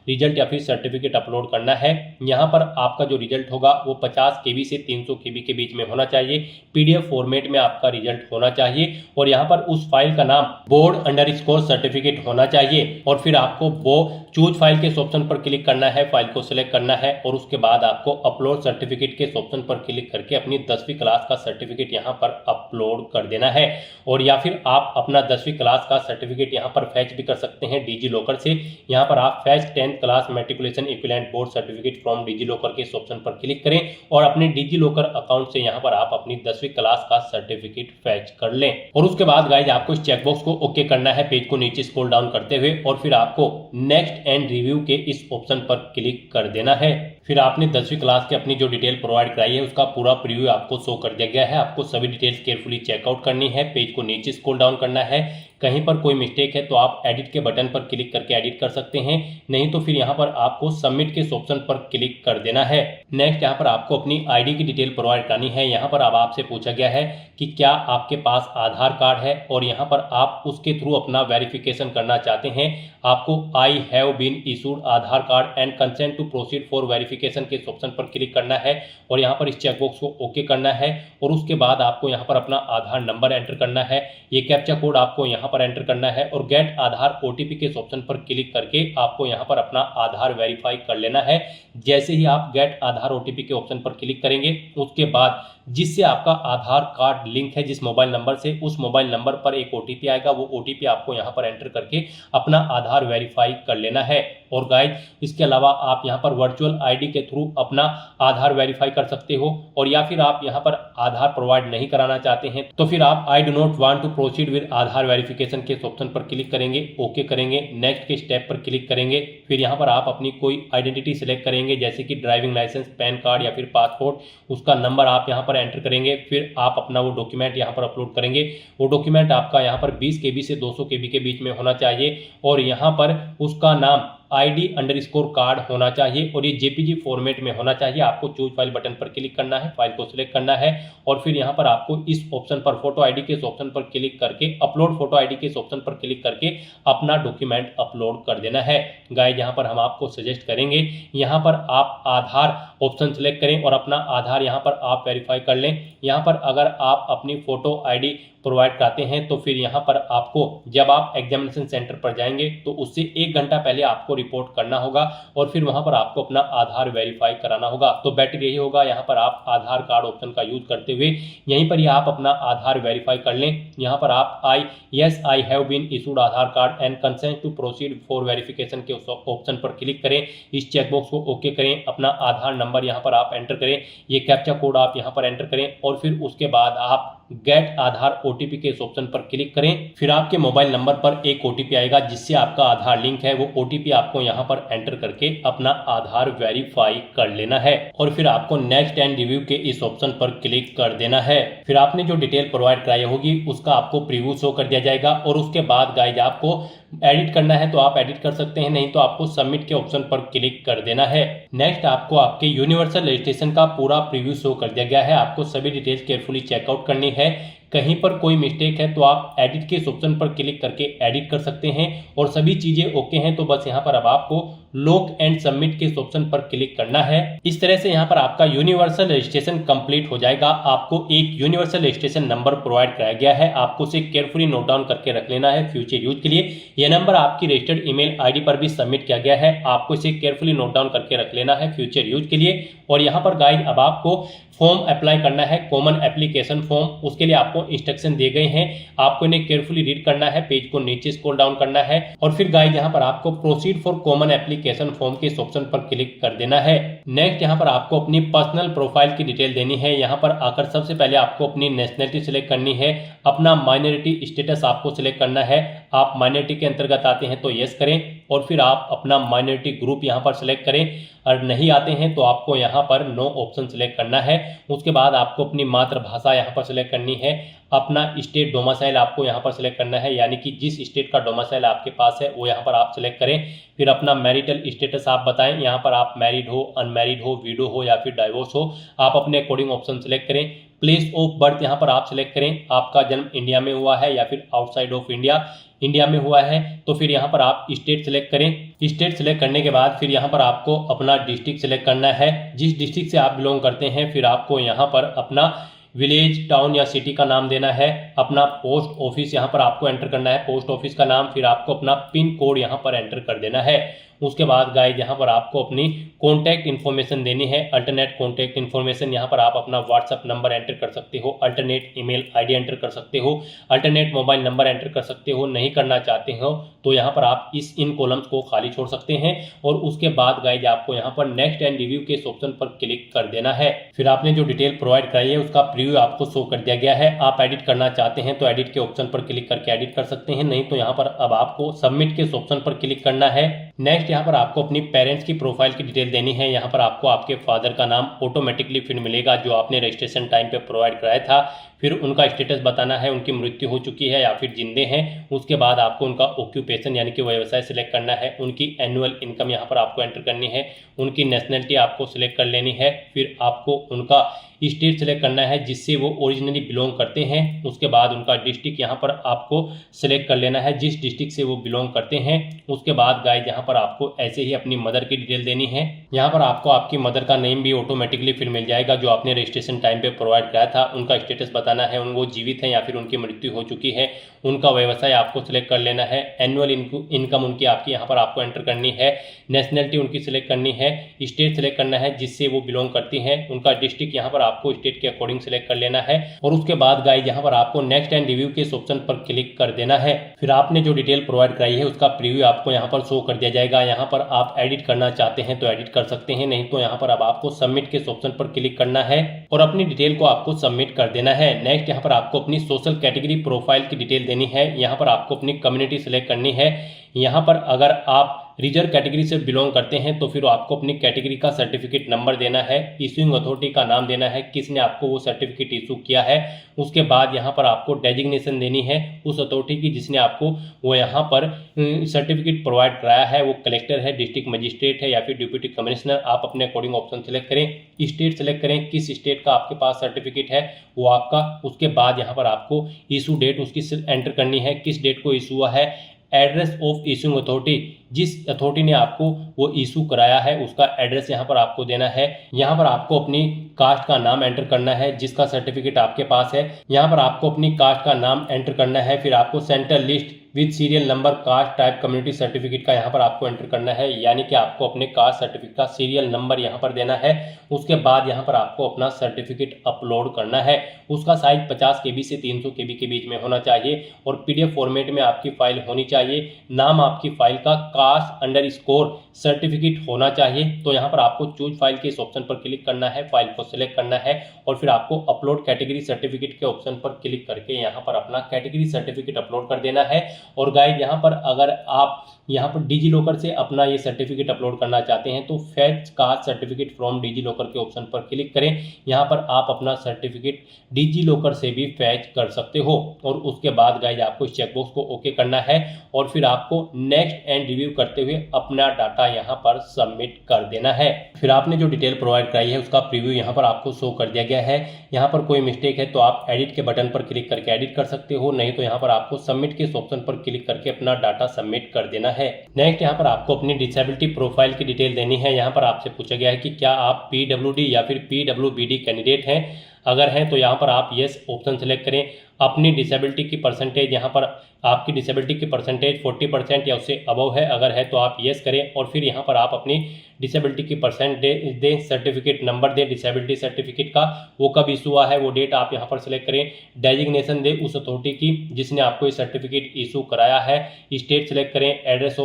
रिजल्ट या फिर सर्टिफिकेट अपलोड करना है। यहाँ पर आपका जो रिजल्ट होगा वो 50 KB से 300 KB के बीच में होना चाहिए, PDF फॉर्मेट में आपका रिजल्ट होना चाहिए, और यहाँ पर उस फाइल का नाम बोर्ड_सर्टिफिकेट सर्टिफिकेट होना चाहिए। और फिर आपको वो चूज फाइल के ऑप्शन पर क्लिक करना है, फाइल को सिलेक्ट करना है और उसके बाद आपको अपलोड सर्टिफिकेट के ऑप्शन पर क्लिक करके अपनी 10वीं क्लास का सर्टिफिकेट यहाँ पर अपलोड कर देना है। और या फिर आप अपना 10वीं क्लास का सर्टिफिकेट यहाँ पर फैच भी कर सकते हैं डिजी लॉकर से। यहाँ पर आप fetch 10th class matriculation equivalent board certificate from DigiLocker के इस ऑप्शन पर क्लिक करें और अपने डिजी लॉकर अकाउंट से यहाँ पर आप अपनी 10वीं क्लास का सर्टिफिकेट फैच कर लें। और उसके बाद गाइज आपको इस चेकबॉक्स को ओके करना है, पेज को नीचे स्क्रॉल डाउन करते हुए, और फिर आपको नेक्स्ट एंड रिव्यू के इस ऑप्शन पर क्लिक कर देना है। फिर आपने 10वीं क्लास की अपनी जो डिटेल प्रोवाइड कराई है उसका पूरा प्रीव्यू आपको शो कर दिया गया है। आपको सभी डिटेल्स केयरफुली चेकआउट करनी है, पेज को नीचे स्क्रॉल डाउन करना है। कहीं पर कोई मिस्टेक है तो आप एडिट के बटन पर क्लिक करके एडिट कर सकते हैं, नहीं तो फिर यहाँ पर आपको सबमिट के ऑप्शन पर क्लिक कर देना है। नेक्स्ट यहाँ पर आपको अपनी आईडी की डिटेल प्रोवाइड करनी है। यहाँ पर अब आपसे पूछा गया है कि क्या आपके पास आधार कार्ड है और यहाँ पर आप उसके थ्रू अपना वेरिफिकेशन करना चाहते हैं। आपको I have been issued Aadhaar card and consent to proceed for verification के ऑप्शन पर क्लिक करना है और यहाँ पर इस चेकबॉक्स को ओके करना है। और उसके बाद आपको यहाँ पर अपना आधार नंबर एंटर करना है। ये कैप्चा कोड आपको यहाँ यहाँ पर एंटर करना है और गेट आधार ओटीपी के इस ऑप्शन पर क्लिक करके आपको यहाँ पर अपना आधार वेरीफाई कर लेना है। जैसे ही आप गेट आधार ओटीपी के ऑप्शन पर क्लिक करेंगे उसके बाद जिससे आपका आधार कार्ड लिंक है जिस मोबाइल नंबर से, उस मोबाइल नंबर पर एक ओटीपी आएगा। वो ओटीपी आपको यहाँ पर एंटर करके अपना आधार वेरीफाई कर लेना है। और गाइज इसके अलावा आप यहाँ पर वर्चुअल आईडी के थ्रू अपना आधार वेरीफाई कर सकते हो, और या फिर आप यहाँ पर आधार प्रोवाइड नहीं कराना चाहते हैं तो फिर आप I do not want to proceed with Aadhaar verification के ऑप्शन पर क्लिक करेंगे, ओके करेंगे, नेक्स्ट के स्टेप पर क्लिक करेंगे। फिर यहाँ पर आप अपनी कोई आइडेंटिटी सिलेक्ट करेंगे जैसे कि ड्राइविंग लाइसेंस, पैन कार्ड या फिर पासपोर्ट, उसका नंबर आप यहाँ पर एंटर करेंगे। फिर आप अपना वो डॉक्यूमेंट यहाँ पर अपलोड करेंगे। वो डॉक्यूमेंट आपका यहाँ पर 20 KB से 200 KB के बीच में होना चाहिए और यहाँ पर उसका नाम ID_, कार्ड होना चाहिए और ये JPG फॉर्मेट में होना चाहिए। आपको चूज फाइल बटन पर क्लिक करना है, फाइल को सिलेक्ट करना है और फिर यहाँ पर आपको इस ऑप्शन पर फोटो आईडी के इस ऑप्शन पर क्लिक करके अपलोड फोटो आईडी के इस ऑप्शन पर क्लिक करके अपना डॉक्यूमेंट अपलोड कर देना है। गाइस यहाँ पर हम आपको सजेस्ट करेंगे यहाँ पर आप आधार ऑप्शन सेलेक्ट करें और अपना आधार यहाँ पर आप वेरीफाई कर लें। यहाँ पर अगर आप अपनी फोटो आईडी प्रोवाइड कराते हैं तो फिर यहाँ पर आपको जब आप एग्जामिनेशन सेंटर पर जाएंगे तो उससे 1 घंटा पहले आपको रिपोर्ट करना होगा और फिर वहां पर आपको अपना आधार वेरीफाई कराना होगा। तो बेटर यही होगा यहाँ पर आप आधार कार्ड ऑप्शन का यूज करते हुए यहीं पर ही आप अपना आधार वेरीफाई कर लें। यहाँ पर आप I have been issued Aadhaar card and consent to proceed for verification के ऑप्शन पर क्लिक करें। इस चेकबॉक्स को ओके करें, अपना आधार नंबर यहाँ पर आप एंटर करें, ये कैप्चा कोड आप यहाँ पर एंटर करें और फिर उसके बाद आप गेट आधार ओटीपी के इस ऑप्शन पर क्लिक करें। फिर आपके मोबाइल नंबर पर एक ओटीपी आएगा जिससे आपका आधार लिंक है। वो ओटीपी आपको यहाँ पर एंटर करके अपना आधार वेरीफाई कर लेना है और फिर आपको नेक्स्ट एंड रिव्यू के इस ऑप्शन पर क्लिक कर देना है। फिर आपने जो डिटेल प्रोवाइड कराई होगी उसका आपको प्रीव्यू शो कर दिया जाएगा और उसके बाद गाइज आपको एडिट करना है तो आप एडिट कर सकते हैं, नहीं तो आपको सबमिट के ऑप्शन पर क्लिक कर देना है। नेक्स्ट आपको आपके यूनिवर्सल रजिस्ट्रेशन का पूरा प्रीव्यू शो कर दिया गया है। आपको सभी डिटेल्स केयरफुली चेकआउट करनी है। कहीं पर कोई मिस्टेक है तो आप एडिट के ऑप्शन पर क्लिक करके एडिट कर सकते हैं और सभी चीजें ओके हैं तो बस यहाँ पर अब आपको लॉक एंड सबमिट के ऑप्शन पर क्लिक करना है। इस तरह से यहाँ पर आपका यूनिवर्सल रजिस्ट्रेशन कंप्लीट हो जाएगा। आपको एक यूनिवर्सल रजिस्ट्रेशन नंबर प्रोवाइड कराया गया है, आपको उसे केयरफुली नोट डाउन करके रख लेना है फ्यूचर यूज के लिए। यह नंबर आपकी रजिस्टर्ड ईमेल आईडी पर भी सबमिट किया गया है, आपको इसे केयरफुली नोट डाउन करके रख लेना है फ्यूचर यूज के लिए। और यहाँ पर गाइड अब आपको फॉर्म अप्लाई करना है, कॉमन एप्लीकेशन फॉर्म। उसके लिए आपको इंस्ट्रक्शन दिए गए हैं, आपको इन्हें केयरफुली रीड करना है, पेज को नीचे स्क्रॉल डाउन करना है और फिर गाइड यहाँ पर आपको proceed for common application form के इस ऑप्शन पर क्लिक कर देना है। नेक्स्ट यहाँ पर आपको अपनी पर्सनल प्रोफाइल की डिटेल देनी है। यहाँ पर आकर सबसे पहले आपको अपनी नेशनलिटी सिलेक्ट करनी है, अपना माइनॉरिटी स्टेटस आपको सिलेक्ट करना है। आप माइनॉरिटी के अंतर्गत आते हैं तो यस करें और फिर आप अपना माइनॉरिटी ग्रुप यहाँ पर सिलेक्ट करें, और नहीं आते हैं तो आपको यहाँ पर नो ऑप्शन सिलेक्ट करना है। उसके बाद आपको अपनी मातृभाषा यहाँ पर सिलेक्ट करनी है, अपना स्टेट डोमिसाइल आपको यहाँ पर सिलेक्ट करना है, यानी कि जिस स्टेट का डोमिसाइल आपके पास है वो यहाँ पर आप सिलेक्ट करें। फिर अपना मैरिटल स्टेटस आप बताएं, यहाँ पर आप मैरिड हो, अनमैरिड हो, विडो हो या फिर डाइवोर्स हो, आप अपने अकॉर्डिंग ऑप्शन सिलेक्ट करें। प्लेस ऑफ बर्थ यहाँ पर आप सिलेक्ट करें, आपका जन्म इंडिया में हुआ है या फिर आउटसाइड ऑफ इंडिया में हुआ है तो फिर यहाँ पर आप स्टेट सिलेक्ट करें। स्टेट सिलेक्ट करने के बाद फिर यहाँ पर आपको अपना डिस्ट्रिक्ट सिलेक्ट करना है, जिस डिस्ट्रिक्ट से आप बिलोंग करते हैं। फिर आपको यहाँ पर अपना विलेज, टाउन या सिटी का नाम देना है, अपना पोस्ट ऑफिस यहाँ पर आपको एंटर करना है, पोस्ट ऑफिस का नाम, फिर आपको अपना पिन कोड यहाँ पर एंटर कर देना है। उसके बाद गाइस यहाँ पर आपको अपनी कॉन्टैक्ट इन्फॉर्मेशन देनी है, अल्टरनेट कॉन्टैक्ट इन्फॉर्मेशन। यहाँ पर आप अपना व्हाट्सअप नंबर एंटर कर सकते हो, अल्टरनेट ईमेल आईडी एंटर कर सकते हो, अल्टरनेट मोबाइल नंबर एंटर कर सकते हो। नहीं करना चाहते हो तो यहाँ पर आप इन कॉलम्स को खाली छोड़ सकते हैं और उसके बाद गाइस आपको यहाँ पर नेक्स्ट एंड रिव्यू के ऑप्शन पर क्लिक कर देना है। फिर आपने जो डिटेल प्रोवाइड कराई है उसका प्रीव्यू आपको शो कर दिया गया है। आप एडिट करना चाहते हैं तो एडिट के ऑप्शन पर क्लिक करके एडिट कर सकते हैं, नहीं तो यहाँ पर अब आपको सबमिट के ऑप्शन पर क्लिक करना है। नेक्स्ट यहाँ पर आपको अपनी पेरेंट्स की प्रोफाइल की डिटेल देनी है। यहाँ पर आपको आपके फादर का नाम ऑटोमेटिकली फिर मिलेगा जो आपने रजिस्ट्रेशन टाइम पे प्रोवाइड कराया था। फिर उनका स्टेटस बताना है, उनकी मृत्यु हो चुकी है या फिर जिंदे हैं। उसके बाद आपको उनका ऑक्यूपेशन यानी कि व्यवसाय सिलेक्ट करना है, उनकी एनुअल इनकम यहाँ पर आपको एंटर करनी है, उनकी नेशनलिटी आपको सिलेक्ट कर लेनी है। फिर आपको उनका स्टेट सिलेक्ट करना है जिससे वो ओरिजिनली बिलोंग करते हैं। उसके बाद उनका डिस्ट्रिक्ट यहाँ पर आपको सिलेक्ट कर लेना है, जिस डिस्ट्रिक्ट से वो बिलोंग करते हैं। उसके बाद गाइस यहाँ पर आपको ऐसे ही अपनी मदर की डिटेल देनी है। यहाँ पर आपको आपकी मदर का नेम भी ऑटोमेटिकली फिर मिल जाएगा जो आपने रजिस्ट्रेशन टाइम पे प्रोवाइड कराया था। उनका स्टेटस बताना है, वो जीवित हैं या फिर उनकी मृत्यु हो चुकी है। उनका व्यवसाय आपको सिलेक्ट कर लेना है, एनुअल इनकम उनकी आपकी यहाँ पर आपको एंटर करनी है, नेशनलिटी उनकी सिलेक्ट करनी है, स्टेट सिलेक्ट करना है जिससे वो बिलोंग करती हैं, उनका डिस्ट्रिक्ट यहाँ पर आपको स्टेट के अकॉर्डिंग सिलेक्ट कर लेना है। और उसके बाद गाइस यहाँ पर आपको नेक्स्ट एंड रिव्यू के इस ऑप्शन पर क्लिक कर देना है। फिर आपने जो डिटेल प्रोवाइड कराई है उसका प्रीव्यू आपको यहाँ पर शो कर दिया जाएगा। यहाँ पर आप एडिट करना चाहते हैं तो एडिट कर सकते हैं, नहीं तो यहाँ पर अब आपको सबमिट के ऑप्शन पर क्लिक करना है और अपनी डिटेल को आपको सबमिट कर देना है। नेक्स्ट यहाँ पर आपको अपनी सोशल कैटेगरी प्रोफाइल की डिटेल देनी है। यहाँ पर आपको अपनी कम्युनिटी सिलेक्ट करनी है। यहाँ पर अगर आप रिजर्व कैटेगरी से बिलोंग करते हैं तो फिर आपको अपनी कैटेगरी का सर्टिफिकेट नंबर देना है, इशूइंग अथॉरिटी का नाम देना है, किसने आपको वो सर्टिफिकेट इशू किया है। उसके बाद यहाँ पर आपको डेजिग्नेशन देनी है उस अथॉरिटी की जिसने आपको वो यहाँ पर सर्टिफिकेट प्रोवाइड कराया है, वो कलेक्टर है, डिस्ट्रिक्ट मजिस्ट्रेट है या फिर डिप्टी कमिश्नर। आप अपने अकॉर्डिंग ऑप्शन सेलेक्ट करें, स्टेट सेलेक्ट करें, किस स्टेट का आपके पास सर्टिफिकेट है वो आपका। उसके बाद यहाँ पर आपको इशू डेट उसकी एंटर करनी है, किस डेट को इशू हुआ है, एड्रेस ऑफ इशूइंग अथॉरिटी, जिस अथॉरिटी ने आपको वो इशू कराया है उसका एड्रेस यहाँ पर आपको देना है। यहाँ पर आपको अपनी कास्ट का नाम एंटर करना है जिसका सर्टिफिकेट आपके पास है। यहाँ पर आपको अपनी कास्ट का नाम एंटर करना है। फिर आपको central list with serial number caste type community certificate का यहाँ पर आपको एंटर करना है, यानी कि आपको अपने कास्ट सर्टिफिकेट का सीरियल नंबर यहाँ पर देना है। उसके बाद यहाँ पर आपको अपना सर्टिफिकेट अपलोड करना है। उसका साइज 50 KB से 300 KB के बीच में होना चाहिए और PDF फॉर्मेट में आपकी फाइल होनी चाहिए। नाम आपकी फाइल का कास्ट_सर्टिफिकेट होना चाहिए। तो यहाँ पर आपको चूज फाइल के इस ऑप्शन पर क्लिक करना है, फाइल को सिलेक्ट करना है और फिर आपको अपलोड कैटेगरी सर्टिफिकेट के ऑप्शन पर क्लिक करके यहाँ पर अपना कैटेगरी सर्टिफिकेट अपलोड कर देना है। और गाइस यहाँ पर अगर आप यहाँ पर डिजी लॉकर से अपना ये सर्टिफिकेट अपलोड करना चाहते हैं तो fetch caste certificate from DigiLocker के ऑप्शन पर क्लिक करें। यहाँ पर आप अपना सर्टिफिकेट डिजी लॉकर से भी फैच कर सकते हो। और उसके बाद गाइस आपको इस चेकबॉक्स को ओके करना है और फिर आपको नेक्स्ट एंड रिव्यू करते हुए अपना डाटा यहाँ पर सबमिट कर देना है। फिर आपने जो डिटेल प्रोवाइड कराई है उसका प्रीव्यू यहाँ पर आपको शो कर दिया गया है। यहाँ पर कोई मिस्टेक है तो आप एडिट के बटन पर क्लिक करके एडिट कर सकते हो, नहीं तो यहाँ पर आपको सबमिट के इस ऑप्शन पर क्लिक करके अपना डाटा सबमिट कर देना है। नेक्स्ट यहाँ पर आपको अपनी डिसेबिलिटी प्रोफाइल की डिटेल देनी है। यहाँ पर आपसे पूछा गया है कि क्या आप PWD या फिर PWBD कैंडिडेट हैं। अगर हैं तो यहाँ पर आप यस ऑप्शन सेलेक्ट करें। अपनी डिसेबिलिटी की परसेंटेज, यहाँ पर आपकी डिसेबिलिटी की परसेंटेज 40% या उससे अबव है, अगर है तो आप यस करें और फिर यहाँ पर आप अपनी डिसेबिलिटी की परसेंटेज दें, सर्टिफिकेट नंबर दें डिसेबिलिटी सर्टिफिकेट का, वो कब इशू हुआ है वो डेट आप यहाँ पर सिलेक्ट करें। डेजिग्नेशन दें उस अथॉरिटी की जिसने आपको ये सर्टिफिकेट इशू कराया है। स्टेट सेलेक्ट करें, एड्रेस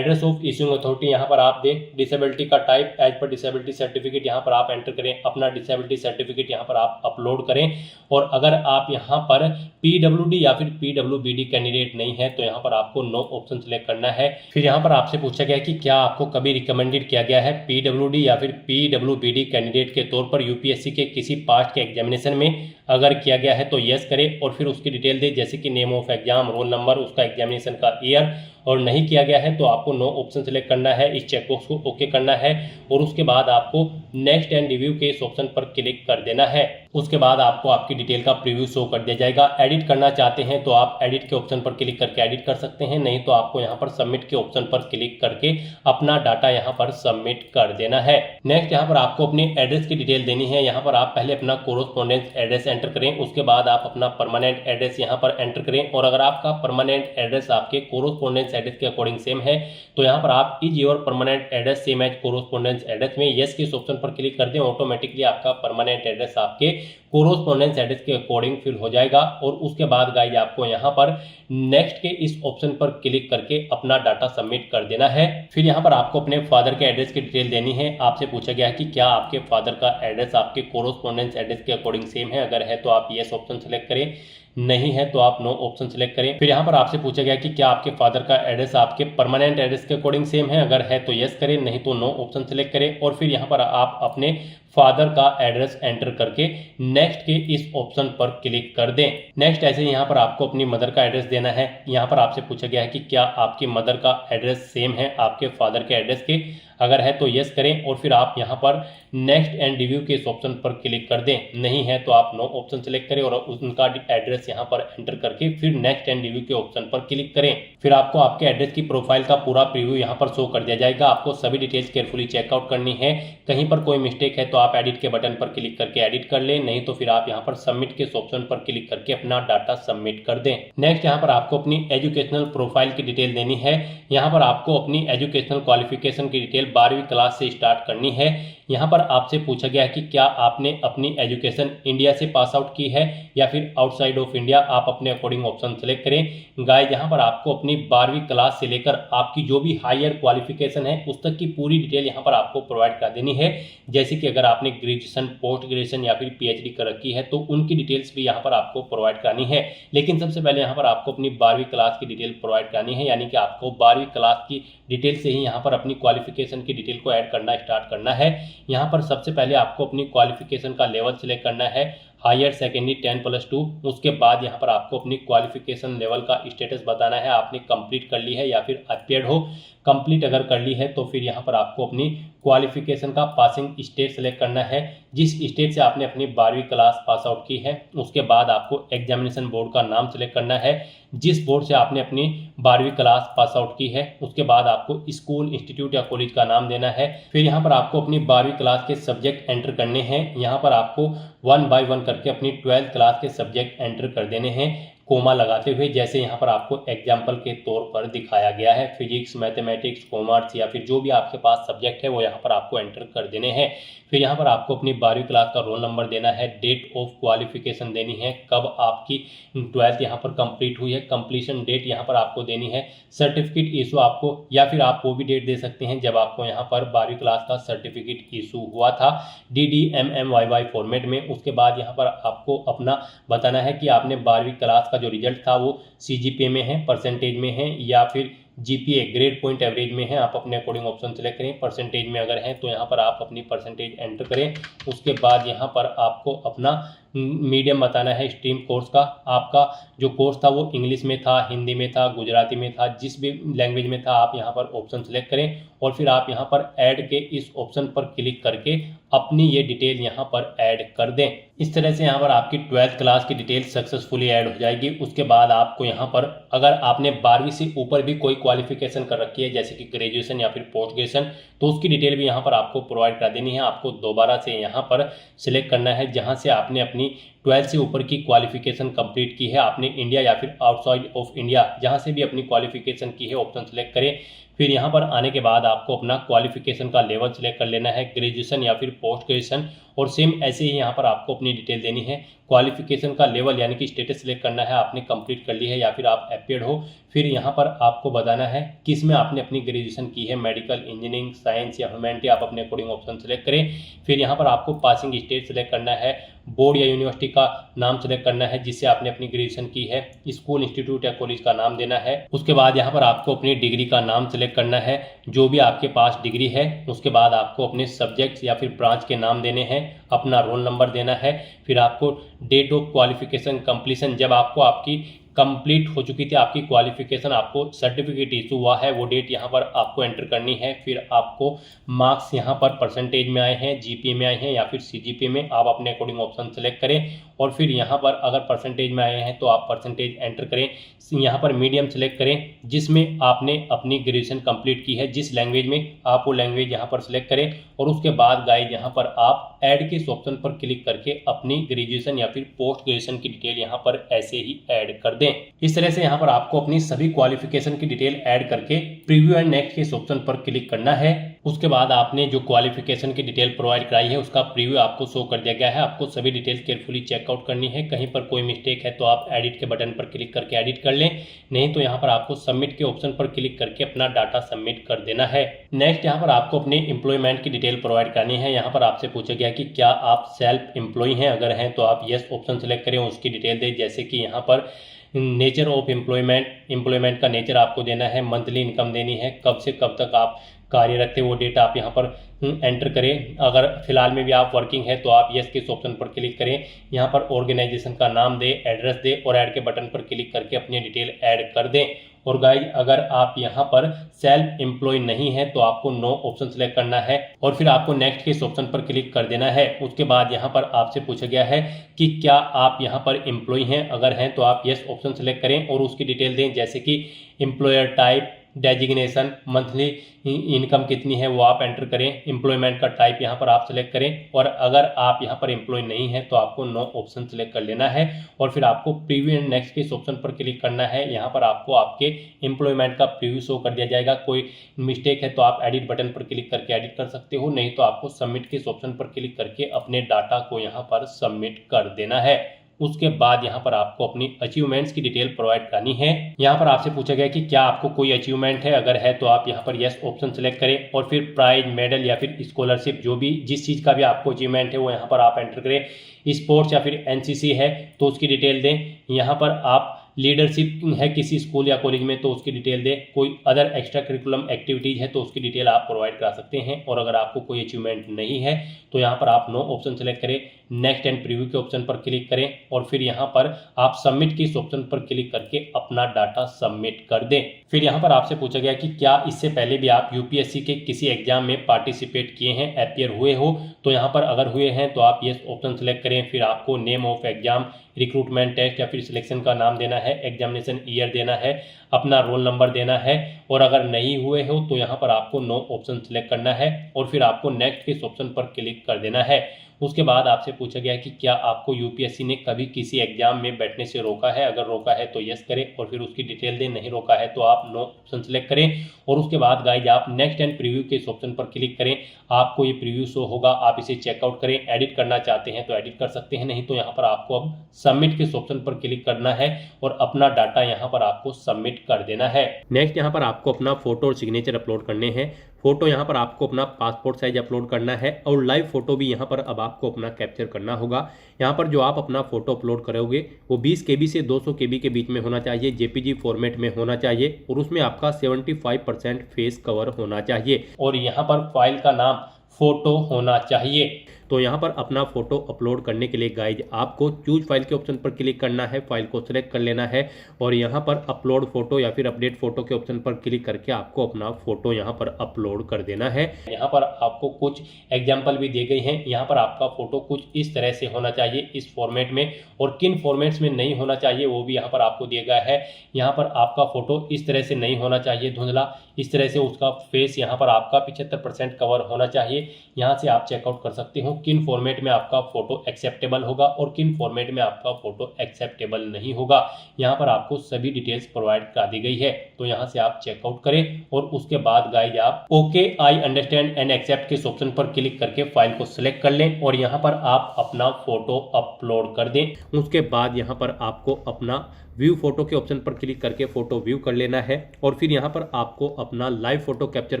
ऑफ इशूइंग अथॉरिटी यहाँ पर आप दें। डिसेबिलिटी का type as per disability certificate यहाँ पर आप एंटर करें। अपना डिसेबिलिटी सर्टिफिकेट यहाँ पर आप अपलोड करें। और अगर आप यहाँ पर PWD या फिर PWBD कैंडिडेट नहीं है तो यहाँ पर आपको नो ऑप्शन सेलेक्ट करना है। फिर यहाँ पर आपसे पूछा गया कि क्या आपको कभी रिकमेंडेड किया गया है PWD या फिर PWBD कैंडिडेट के तौर पर UPSC के किसी पास्ट के एग्जामिनेशन में। अगर किया गया है तो यस करें और फिर उसकी डिटेल दे, जैसे कि name of exam, roll number, उसका एग्जामिनेशन का ईयर। और नहीं किया गया है तो आपको नो ऑप्शन सेलेक्ट करना है, इस चेकबॉक्स को ओके करना है और उसके बाद आपको नेक्स्ट एंड रिव्यू के इस ऑप्शन पर क्लिक कर देना है। उसके बाद आपको आपकी डिटेल का प्रीव्यू शो कर दिया जाएगा। एडिट करना चाहते हैं तो आप एडिट के ऑप्शन पर क्लिक करके एडिट कर सकते हैं, नहीं तो आपको यहाँ पर सबमिट के ऑप्शन पर क्लिक करके अपना डाटा यहाँ पर सबमिट कर देना है। नेक्स्ट यहाँ पर आपको अपनी एड्रेस की डिटेल देनी है। यहाँ पर आप पहले अपना कोरोस्पोंडेंस एड्रेस एंटर करें, उसके बाद आप अपना परमानेंट एड्रेस यहाँ पर एंटर करें। और अगर आपका परमानेंट एड्रेस आपके कोरोस्पोंडेंस एड्रेस के अकॉर्डिंग सेम है तो यहाँ पर आप is your permanent address same as correspondence address में यस के इस ऑप्शन पर क्लिक कर दें। ऑटोमेटिकली आपका परमानेंट एड्रेस आपके कोरोस्पोंडेंस एड्रेस के अकॉर्डिंग फिल हो जाएगा। और उसके बाद गाइस आपको यहाँ पर नेक्स्ट के इस ऑप्शन पर क्लिक करके अपना डाटा सबमिट कर देना है। फिर यहाँ पर आपको अपने फादर के एड्रेस की डिटेल देनी है। आपसे पूछा गया है कि क्या आपके फादर का एड्रेस आपके कोरोस्पोंडेंस एड्रेस के अकॉर्डिंग सेम है। अगर है तो आप यस ऑप्शन सेलेक्ट करें, नहीं है तो आप नो ऑप्शन सेलेक्ट करें। फिर यहाँ पर आपसे पूछा गया कि क्या आपके फादर का एड्रेस आपके परमानेंट एड्रेस के अकॉर्डिंग सेम है। अगर है तो यस करें, नहीं तो नो ऑप्शन सेलेक्ट करें। और फिर यहाँ पर आप अपने फादर का एड्रेस एंटर करके नेक्स्ट के इस ऑप्शन पर क्लिक कर दें। नेक्स्ट ऐसे ही यहाँ पर आपको अपनी मदर का एड्रेस देना है। यहाँ पर आपसे पूछा गया है कि क्या आपकी मदर का एड्रेस सेम है आपके फादर के एड्रेस के। अगर है तो यस करें और फिर आप यहाँ पर नेक्स्ट एंड रिव्यू के इस ऑप्शन पर क्लिक कर दें। नहीं है तो आप नो ऑप्शन सेलेक्ट करें और उनका एड्रेस यहाँ पर एंटर करके फिर नेक्स्ट एंड रिव्यू के ऑप्शन पर क्लिक करें। फिर आपको आपके एड्रेस की प्रोफाइल का पूरा प्रीव्यू यहाँ पर शो कर दिया जाएगा। आपको सभी डिटेल्स केयरफुली चेकआउट करनी है। कहीं पर कोई मिस्टेक है तो आप एडिट के बटन पर क्लिक करके एडिट कर लें, नहीं तो फिर आप यहाँ पर सबमिट के ऑप्शन पर क्लिक करके अपना डाटा सबमिट कर दें। नेक्स्ट यहाँ पर आपको अपनी एजुकेशनल प्रोफाइल की डिटेल देनी है। यहाँ पर आपको अपनी एजुकेशनल क्वालिफिकेशन की डिटेल 12वीं क्लास से स्टार्ट करनी है। यहाँ पर आपसे पूछा गया है कि क्या आपने अपनी एजुकेशन इंडिया से पास आउट की है या फिर आउटसाइड ऑफ इंडिया। आप अपने अकॉर्डिंग ऑप्शन सेलेक्ट करें। गाइस यहाँ पर आपको अपनी 12वीं क्लास से लेकर आपकी जो भी हायर क्वालिफिकेशन है उस तक की पूरी डिटेल यहाँ पर आपको प्रोवाइड कर देनी है। जैसे कि अगर आपने ग्रेजुएशन, पोस्ट ग्रेजुएशन या फिर पीएचडी कर रखी है तो उनकी डिटेल्स भी यहाँ पर आपको प्रोवाइड करानी है। लेकिन सबसे पहले यहाँ पर आपको अपनी 12वीं क्लास की डिटेल प्रोवाइड करानी है, यानी कि आपको 12वीं क्लास की डिटेल से ही यहाँ पर अपनी क्वालिफिकेशन की डिटेल को ऐड करना स्टार्ट करना है। यहाँ पर सबसे पहले आपको अपनी क्वालिफिकेशन का लेवल सिलेक्ट करना है, हायर सेकेंडरी 10+2। उसके बाद यहाँ पर आपको अपनी क्वालिफिकेशन लेवल का स्टेटस बताना है, आपने कंप्लीट कर ली है या फिर अपियर्ड हो। कंप्लीट अगर कर ली है तो फिर यहाँ पर आपको अपनी क्वालिफिकेशन का पासिंग स्टेट सेलेक्ट करना है, जिस स्टेट से आपने अपनी 12वीं क्लास पास आउट की है। उसके बाद आपको एग्जामिनेशन बोर्ड का नाम सेलेक्ट करना है, जिस बोर्ड से आपने अपनी 12वीं क्लास पास आउट की है। उसके बाद आपको स्कूल, इंस्टीट्यूट या कॉलेज का नाम देना है। फिर यहाँ पर आपको अपनी 12वीं क्लास के सब्जेक्ट एंटर करने हैं। यहाँ पर आपको 1 बाय 1 करके अपनी 12th क्लास के सब्जेक्ट एंटर कर देने हैं, कोमा लगाते हुए, जैसे यहाँ पर आपको एग्जाम्पल के तौर पर दिखाया गया है। फिजिक्स, मैथमेटिक्स, कॉमर्स या फिर जो भी आपके पास सब्जेक्ट है वो यहाँ पर आपको एंटर कर देने हैं। फिर यहाँ पर आपको अपनी 12वीं क्लास का रोल नंबर देना है, डेट ऑफ क्वालिफिकेशन देनी है, कब आपकी 12th यहाँ पर कंप्लीट हुई है, कंप्लीशन डेट यहाँ पर आपको देनी है, सर्टिफिकेट इशू आपको, या फिर आप वो भी डेट दे सकते हैं जब आपको यहाँ पर 12वीं क्लास का सर्टिफिकेट इशू हुआ था DDMMYY फॉर्मेट में। उसके बाद यहाँ पर आपको अपना बताना है कि आपने 12वीं क्लास जो रिजल्ट था वो CGPA में है, परसेंटेज में है या फिर GPA ग्रेड पॉइंट एवरेज में है। आप अपने अकॉर्डिंग ऑप्शन सेलेक्ट करें। परसेंटेज में अगर है तो यहाँ पर आप अपनी परसेंटेज एंटर करें। उसके बाद यहाँ पर आपको अपना मीडियम बताना है स्ट्रीम कोर्स का। आपका जो कोर्स था वो इंग्लिश में था, हिंदी में था, गुजराती में था, जिस भी लैंग्वेज में था आप यहाँ पर ऑप्शन सेलेक्ट करें और फिर आप यहाँ पर ऐड के इस ऑप्शन पर क्लिक करके अपनी ये डिटेल यहाँ पर ऐड कर दें। इस तरह से यहाँ पर आपकी 12th क्लास की डिटेल सक्सेसफुली ऐड हो जाएगी। उसके बाद आपको यहाँ पर अगर आपने 12वीं से ऊपर भी कोई क्वालिफिकेशन कर रखी है जैसे कि ग्रेजुएशन या फिर पोस्ट ग्रेजुएशन, तो उसकी डिटेल भी यहाँ पर आपको प्रोवाइड कर देनी है। आपको दोबारा से यहाँ पर सिलेक्ट करना है जहाँ से आपने अपनी 12th से ऊपर की क्वालिफिकेशन कंप्लीट की है, आपने इंडिया या फिर आउटसाइड ऑफ इंडिया जहाँ से भी अपनी क्वालिफिकेशन की है ऑप्शन सेलेक्ट करें। फिर यहाँ पर आने के बाद आपको अपना क्वालिफिकेशन का लेवल सेलेक्ट कर लेना है, ग्रेजुएशन या फिर पोस्ट ग्रेजुएशन, और सेम ऐसे ही यहाँ पर आपको अपनी डिटेल देनी है। क्वालिफिकेशन का लेवल यानी कि स्टेटस सेलेक्ट करना है, आपने कंप्लीट कर ली है या फिर आप अपियर्ड हो। फिर यहाँ पर आपको बताना है किस में आपने अपनी ग्रेजुएशन की है, मेडिकल, इंजीनियरिंग, साइंस या ह्यूमैनिटी, आप अपने अकॉर्डिंग ऑप्शन सेलेक्ट करें। फिर यहाँ पर आपको पासिंग स्टेट सेलेक्ट करना है, बोर्ड या यूनिवर्सिटी का नाम सेलेक्ट करना है जिससे आपने अपनी ग्रेजुएशन की है, स्कूल, इंस्टीट्यूट या कॉलेज का नाम देना है। उसके बाद यहाँ पर आपको अपनी डिग्री का नाम सेलेक्ट करना है, जो भी आपके पास डिग्री है। उसके बाद आपको अपने सब्जेक्ट्स या फिर ब्रांच के नाम देने हैं, अपना रोल नंबर देना है। फिर आपको डेट ऑफ क्वालिफिकेशन कंप्लीशन, जब आपको आपकी कंप्लीट हो चुकी थी आपकी क्वालिफिकेशन, आपको सर्टिफिकेट इशू हुआ है, वो डेट यहाँ पर आपको एंटर करनी है। फिर आपको मार्क्स यहाँ पर परसेंटेज में आए हैं, GPA में आए हैं या फिर CGPA में, आप अपने अकॉर्डिंग ऑप्शन सेलेक्ट करें। और फिर यहाँ पर अगर परसेंटेज में आए हैं तो आप परसेंटेज एंटर करें। यहाँ पर मीडियम सेलेक्ट करें जिसमें आपने अपनी ग्रेजुएशन कंप्लीट की है, जिस लैंग्वेज में आप वो लैंग्वेज यहाँ पर सेलेक्ट करें। और उसके बाद गाइस यहाँ पर आप ऐड के इस ऑप्शन पर क्लिक करके अपनी ग्रेजुएशन या फिर पोस्ट ग्रेजुएशन की डिटेल यहाँ पर ऐसे ही ऐड कर दें। इस तरह से यहाँ पर आपको अपनी सभी क्वालिफिकेशन की डिटेल ऐड करके प्रीव्यू एंड नेक्स्ट के इस ऑप्शन पर क्लिक करना है। उसके बाद आपने जो क्वालिफिकेशन की डिटेल प्रोवाइड कराई है उसका प्रीव्यू आपको शो कर दिया गया है। आपको सभी डिटेल केयरफुली चेकआउट करनी है। कहीं पर कोई मिस्टेक है तो आप एडिट के बटन पर क्लिक करके एडिट कर लें, नहीं तो यहाँ पर आपको सबमिट के ऑप्शन पर क्लिक करके अपना डाटा सबमिट कर देना है। नेक्स्ट यहाँ पर आपको अपने एम्प्लॉयमेंट की डिटेल प्रोवाइड करनी है। यहाँ पर आपसे पूछा गया कि क्या आप सेल्फ एम्प्लॉय हैं, अगर हैं तो आप यस ऑप्शन सेलेक्ट करें, उसकी डिटेल दें। जैसे कि यहाँ पर नेचर ऑफ एम्प्लॉयमेंट का नेचर आपको देना है, मंथली इनकम देनी है, कब से कब तक आप कार्यरत थे वो डेट आप यहाँ पर एंटर करें। अगर फिलहाल में भी आप वर्किंग है तो आप यस के इस ऑप्शन पर क्लिक करें। यहाँ पर ऑर्गेनाइजेशन का नाम दें, एड्रेस दें और ऐड के बटन पर क्लिक करके अपनी डिटेल ऐड कर दें। और गाइज अगर आप यहाँ पर सेल्फ एम्प्लॉय नहीं है तो आपको नो ऑप्शन सेलेक्ट करना है और फिर आपको नेक्स्ट के इस ऑप्शन पर क्लिक कर देना है। उसके बाद यहाँ पर आपसे पूछा गया है कि क्या आप यहाँ पर एम्प्लॉय हैं, अगर हैं तो आप यस ऑप्शन सेलेक्ट करें और उसकी डिटेल दें, जैसे कि employer type, designation, monthly income कितनी है वो आप एंटर करें, एम्प्लॉयमेंट का टाइप यहाँ पर आप सेलेक्ट करें। और अगर आप यहाँ पर एम्प्लॉय नहीं है तो आपको नो ऑप्शन सेलेक्ट कर लेना है और फिर आपको प्रीव्यू एंड नेक्स्ट के इस ऑप्शन पर क्लिक करना है। यहाँ पर आपको आपके एम्प्लॉयमेंट का प्रीव्यू शो कर दिया जाएगा। कोई मिस्टेक है तो आप एडिट बटन पर क्लिक करके एडिट कर सकते हो, नहीं तो आपको सबमिट के इस ऑप्शन पर क्लिक करके अपने डाटा को यहाँ पर सबमिट कर देना है। उसके बाद यहाँ पर आपको अपनी अचीवमेंट्स की डिटेल प्रोवाइड करनी है। यहाँ पर आपसे पूछा गया कि क्या आपको कोई अचीवमेंट है, अगर है तो आप यहाँ पर यस ऑप्शन सेलेक्ट करें और फिर प्राइज, मेडल या फिर स्कॉलरशिप, जो भी जिस चीज़ का भी आपको अचीवमेंट है वो यहाँ पर आप एंटर करें। स्पोर्ट्स या फिर एनसीसी है तो उसकी डिटेल दें। यहाँ पर आप लीडरशिप है किसी स्कूल या कॉलेज में तो उसकी डिटेल दें। कोई अदर एक्स्ट्रा करिकुलम एक्टिविटीज़ है तो उसकी डिटेल आप प्रोवाइड करा सकते हैं। और अगर आपको कोई अचीवमेंट नहीं है तो यहाँ पर आप नो ऑप्शन सेलेक्ट करें, नेक्स्ट एंड प्रीव्यू के ऑप्शन पर क्लिक करें और फिर यहाँ पर आप सबमिट के इस ऑप्शन पर क्लिक करके अपना डाटा सबमिट कर दें। फिर यहाँ पर आपसे पूछा गया कि क्या इससे पहले भी आप यूपीएससी के किसी एग्जाम में पार्टिसिपेट किए हैं, अपीयर हुए हो, तो यहाँ पर अगर हुए हैं तो आप यस ऑप्शन सेलेक्ट करें। फिर आपको name of exam, recruitment test या फिर सिलेक्शन का नाम देना है, एग्जामिनेशन ईयर देना है, अपना रोल नंबर देना है। और अगर नहीं हुए हो तो यहाँ पर आपको नो ऑप्शन सेलेक्ट करना है और फिर आपको नेक्स्ट के इस ऑप्शन पर क्लिक कर देना है। उसके बाद आपसे पूछा गया कि क्या आपको यूपीएससी ने कभी किसी एग्जाम में बैठने से रोका है, अगर रोका है तो यस करें और फिर उसकी डिटेल दें, नहीं रोका है तो आप नो ऑप्शन सेलेक्ट करें। और उसके बाद गाइज आप नेक्स्ट एंड प्रीव्यू के इस ऑप्शन पर क्लिक करें। आपको ये प्रीव्यू शो होगा, आप इसे चेकआउट करें। एडिट करना चाहते हैं तो एडिट कर सकते हैं, नहीं तो यहाँ पर आपको अब सबमिट के इस ऑप्शन पर क्लिक करना है और अपना डाटा यहाँ पर आपको सबमिट कर देना है। नेक्स्ट यहाँ पर आपको अपना फोटो और सिग्नेचर अपलोड करने हैं। फोटो यहाँ पर आपको अपना पासपोर्ट साइज अपलोड करना है और लाइव फोटो भी यहाँ पर अब आपको अपना कैप्चर करना होगा। यहाँ पर जो आप अपना फोटो अपलोड करोगे वो 20 KB से 200 KB के बीच में होना चाहिए, जेपीजी फॉर्मेट में होना चाहिए और उसमें आपका 75% फेस कवर होना चाहिए और यहाँ पर फाइल का नाम फोटो होना चाहिए। तो यहाँ पर अपना फोटो अपलोड करने के लिए गाइज आपको चूज फाइल के ऑप्शन पर क्लिक करना है, फाइल को सिलेक्ट कर लेना है और यहाँ पर अपलोड फोटो या फिर अपडेट फोटो के ऑप्शन पर क्लिक करके आपको अपना फोटो यहाँ पर अपलोड कर देना है। यहाँ पर आपको कुछ एग्जाम्पल भी दिए गए हैं। यहाँ पर आपका फोटो कुछ इस तरह से होना चाहिए इस फॉर्मेट में, और किन फॉर्मेट्स में नहीं होना चाहिए वो भी यहाँ पर आपको दिया गया है। यहाँ पर आपका फोटो इस तरह से नहीं होना चाहिए धुंधला, इस तरह से उसका फेस यहाँ पर आपका 75% कवर होना चाहिए। यहाँ से आप चेकआउट कर सकते हो किन फॉर्मेट में आपका फोटो एक्सेप्टेबल होगा और किन फॉर्मेट में आपका फोटो एक्सेप्टेबल नहीं होगा। यहाँ पर आपको सभी डिटेल्स प्रोवाइड कर दी गई है, तो यहाँ से आप चेकआउट करें और उसके बाद गाइज आप okay I understand and accept के ऑप्शन पर क्लिक करके फाइल को सिलेक्ट कर लें और यहाँ पर आप अपना फोटो अपलोड कर दें। उसके बाद यहाँ पर आपको अपना व्यू फोटो के ऑप्शन पर क्लिक करके फोटो व्यू कर लेना है और फिर यहाँ पर आपको अपना लाइव फोटो कैप्चर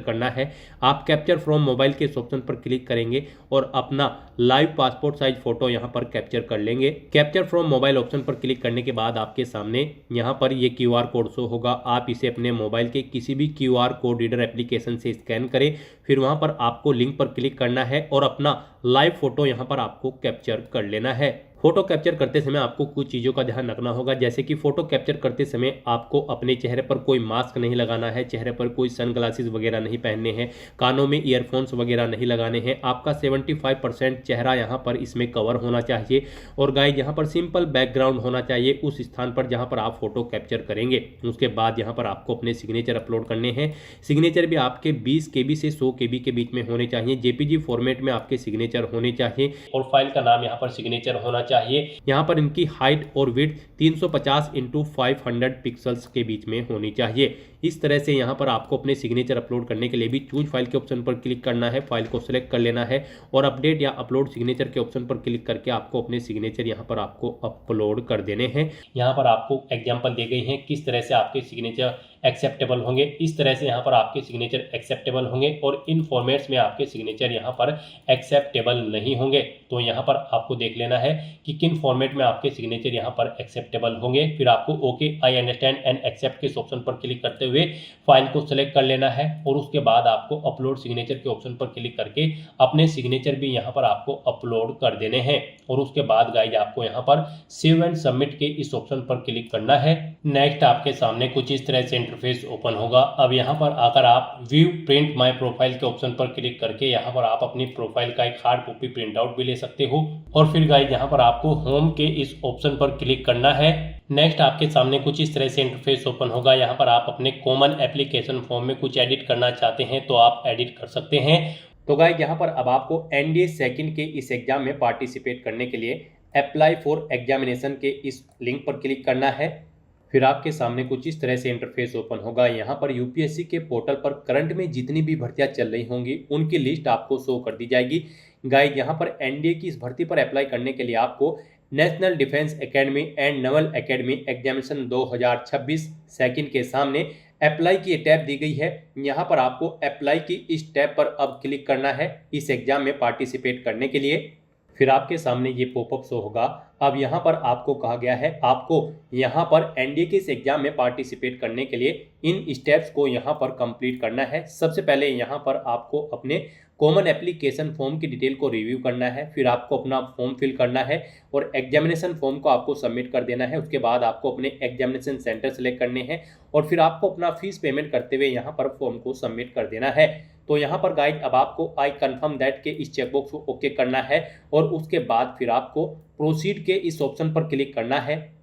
करना है। आप कैप्चर फ्रॉम मोबाइल के इस ऑप्शन पर क्लिक करेंगे और अपना लाइव पासपोर्ट साइज फोटो यहाँ पर कैप्चर कर लेंगे। कैप्चर फ्रॉम मोबाइल ऑप्शन पर क्लिक करने के बाद आपके सामने यहाँ पर ये QR कोड शो होगा। आप इसे अपने मोबाइल के किसी भी QR कोड रीडर एप्लीकेशन से स्कैन करें, फिर वहाँ पर आपको लिंक पर क्लिक करना है और अपना लाइव फोटो यहाँ पर आपको कैप्चर कर लेना है। फोटो कैप्चर करते समय आपको कुछ चीज़ों का ध्यान रखना होगा, जैसे कि फोटो कैप्चर करते समय आपको अपने चेहरे पर कोई मास्क नहीं लगाना है, चेहरे पर कोई सनग्लासेस वगैरह नहीं पहनने हैं, कानों में ईयरफोन्स वगैरह नहीं लगाने हैं। आपका 75% चेहरा यहाँ पर इसमें कवर होना चाहिए और गाइज यहाँ पर सिंपल बैकग्राउंड होना चाहिए उस स्थान पर जहाँ पर आप फोटो कैप्चर करेंगे। उसके बाद यहाँ पर आपको अपने सिग्नेचर अपलोड करने हैं। सिग्नेचर भी आपके 20 KB से 100 KB के बीच में होने चाहिए, जेपीजी फॉर्मेट में आपके सिग्नेचर होने चाहिए और फाइल का नाम यहाँ पर सिग्नेचर होना चाहिए। यहाँ पर इनकी हाइट और विड्थ 350x500 पिक्सल्स के बीच में होनी चाहिए। इस तरह से यहाँ पर आपको अपने सिग्नेचर अपलोड करने के लिए भी चूज फाइल के ऑप्शन पर क्लिक करना है, फाइल को सिलेक्ट कर लेना है और अपडेट या अपलोड सिग्नेचर के ऑप्शन पर क्लिक करके आपको अपने सिग्नेचर यहाँ पर आपको अपलोड कर देने हैं। यहाँ पर आपको एग्जाम्पल दिए गए हैं किस तरह से आपके सिग्नेचर एक्सेप्टेबल होंगे। इस तरह से यहाँ पर आपके सिग्नेचर एक्सेप्टेबल होंगे और इन फॉर्मेट्स में आपके सिग्नेचर यहाँ पर एक्सेप्टेबल नहीं होंगे। तो यहाँ पर आपको देख लेना है कि किन फॉर्मेट में आपके सिग्नेचर यहाँ पर एक्सेप्टेबल होंगे। फिर आपको okay I understand and accept के ऑप्शन पर क्लिक करते हुए फाइल को सेलेक्ट कर लेना है और उसके बाद आपको अपलोड सिग्नेचर के ऑप्शन पर क्लिक करके अपने सिग्नेचर भी यहाँ पर आपको अपलोड कर देने हैं। और उसके बाद गाइज आपको यहाँ पर सेव एंड सबमिट के इस ऑप्शन पर क्लिक करना है। नेक्स्ट आपके सामने कुछ इस तरह से इंटरफेस ओपन होगा। अब यहाँ पर आकर आप व्यू प्रिंट माय प्रोफाइल के ऑप्शन पर क्लिक करके यहाँ पर आप अपनी प्रोफाइल का एक हार्ड कॉपी प्रिंट आउट भी ले सकते हो। और फिर गाइस यहाँ पर आपको होम के इस ऑप्शन पर क्लिक करना है। नेक्स्ट आपके सामने कुछ इस तरह से इंटरफेस ओपन होगा। यहाँ पर आप अपने कॉमन एप्लीकेशन फॉर्म में कुछ एडिट करना चाहते हैं तो आप एडिट कर सकते हैं। तो गाइस यहाँ पर अब आपको एनडीए सेकंड के इस एग्जाम में पार्टिसिपेट करने के लिए अप्लाई फॉर एग्जामिनेशन के इस लिंक पर क्लिक करना है। फिर आपके सामने कुछ इस तरह से इंटरफेस ओपन होगा। यहाँ पर यूपीएससी के पोर्टल पर करंट में जितनी भी भर्तियां चल रही होंगी उनकी लिस्ट आपको शो कर दी जाएगी। गाइस यहाँ पर एनडीए की इस भर्ती पर अप्लाई करने के लिए आपको national Defence academy and naval academy examination 2026 second के सामने अप्लाई की टैब दी गई है। यहाँ पर आपको अप्लाई की इस टैब पर अब क्लिक करना है इस एग्जाम में पार्टिसिपेट करने के लिए। फिर आपके सामने ये पॉपअप शो होगा। अब यहाँ पर आपको कहा गया है आपको यहाँ पर एनडीए के इस एग्जाम में पार्टिसिपेट करने के लिए इन स्टेप्स को यहाँ पर कंप्लीट करना है। सबसे पहले यहाँ पर आपको अपने कॉमन एप्लीकेशन फॉर्म की डिटेल को रिव्यू करना है। फिर आपको अपना फॉर्म फिल करना है और एग्जामिनेशन फॉर्म को आपको सबमिट कर देना है। उसके बाद आपको अपने एग्जामिनेशन सेंटर सेलेक्ट करने हैं और फिर आपको अपना फीस पेमेंट करते हुए यहाँ पर फॉर्म को सबमिट कर देना है। तो यहाँ पर गाइड अब आपको आई कन्फर्म दैट के इस चेकबॉक्स को ओके करना है और उसके बाद फिर आपको प्रोसीड के इस ऑप्शन पर क्लिक करना है।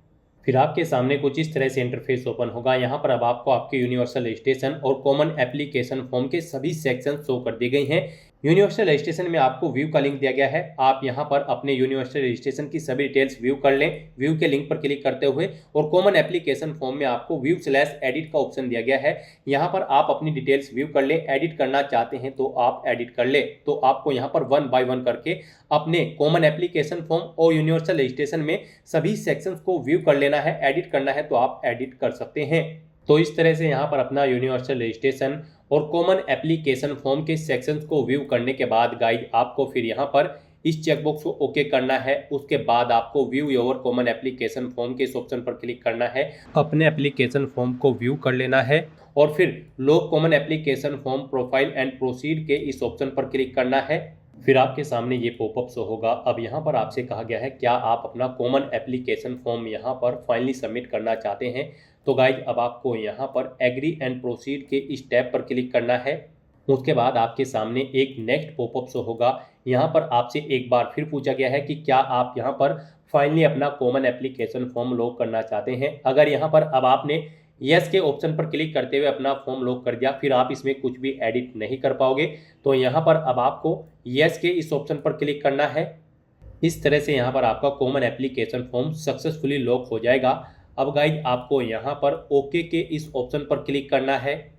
फिर आपके सामने कुछ इस तरह से इंटरफेस ओपन होगा। यहाँ पर अब आपको आपके यूनिवर्सल रजिस्ट्रेशन और कॉमन एप्लीकेशन फॉर्म के सभी सेक्शन शो कर दिए गए हैं। यूनिवर्सल रजिस्ट्रेशन में आपको व्यू का लिंक दिया गया है। आप यहाँ पर अपने यूनिवर्सल रजिस्ट्रेशन की सभी डिटेल्स व्यू कर लें व्यू के लिंक पर क्लिक करते हुए। और कॉमन एप्लीकेशन फॉर्म में आपको व्यू/एडिट का ऑप्शन दिया गया है। यहाँ पर आप अपनी डिटेल्स व्यू कर लें। एडिट करना चाहते हैं तो आप एडिट कर लें। तो आपको यहाँ पर 1 बाय 1 करके अपने कॉमन एप्लीकेशन फॉर्म और यूनिवर्सल रजिस्ट्रेशन में सभी सेक्शंस को व्यू कर लेना है। एडिट करना है तो आप एडिट कर सकते हैं। तो इस तरह से यहाँ पर अपना यूनिवर्सल रजिस्ट्रेशन और कॉमन एप्लीकेशन फॉर्म के सेक्शंस को व्यू करने के बाद गाइड आपको फिर यहाँ पर इस चेकबॉक्स को ओके करना है। उसके बाद आपको view your common application form के इस ऑप्शन पर क्लिक करना है। अपने एप्लीकेशन फॉर्म को व्यू कर लेना है और फिर log common application form profile and proceed के इस ऑप्शन पर क्लिक करना है। फिर आपके सामने ये पॉपअप शो होगा। अब यहाँ पर आपसे कहा गया है क्या आप अपना कॉमन एप्लीकेशन फॉर्म यहाँ पर फाइनली सबमिट करना चाहते हैं। तो गाइज अब आपको यहाँ पर एग्री एंड प्रोसीड के इस टैब पर क्लिक करना है। उसके बाद आपके सामने एक नेक्स्ट पॉपअप शो होगा। यहाँ पर आपसे एक बार फिर पूछा गया है कि क्या आप यहाँ पर फाइनली अपना कॉमन एप्लीकेशन फॉर्म लॉग करना चाहते हैं। अगर यहाँ पर अब आपने यस के ऑप्शन पर क्लिक करते हुए अपना फॉर्म लॉक कर दिया फिर आप इसमें कुछ भी एडिट नहीं कर पाओगे। तो यहाँ पर अब आपको यस के इस ऑप्शन पर क्लिक करना है। इस तरह से यहाँ पर आपका common application form successfully lock हो जाएगा। अब गाइज आपको यहाँ पर ओके के इस ऑप्शन पर क्लिक करना है।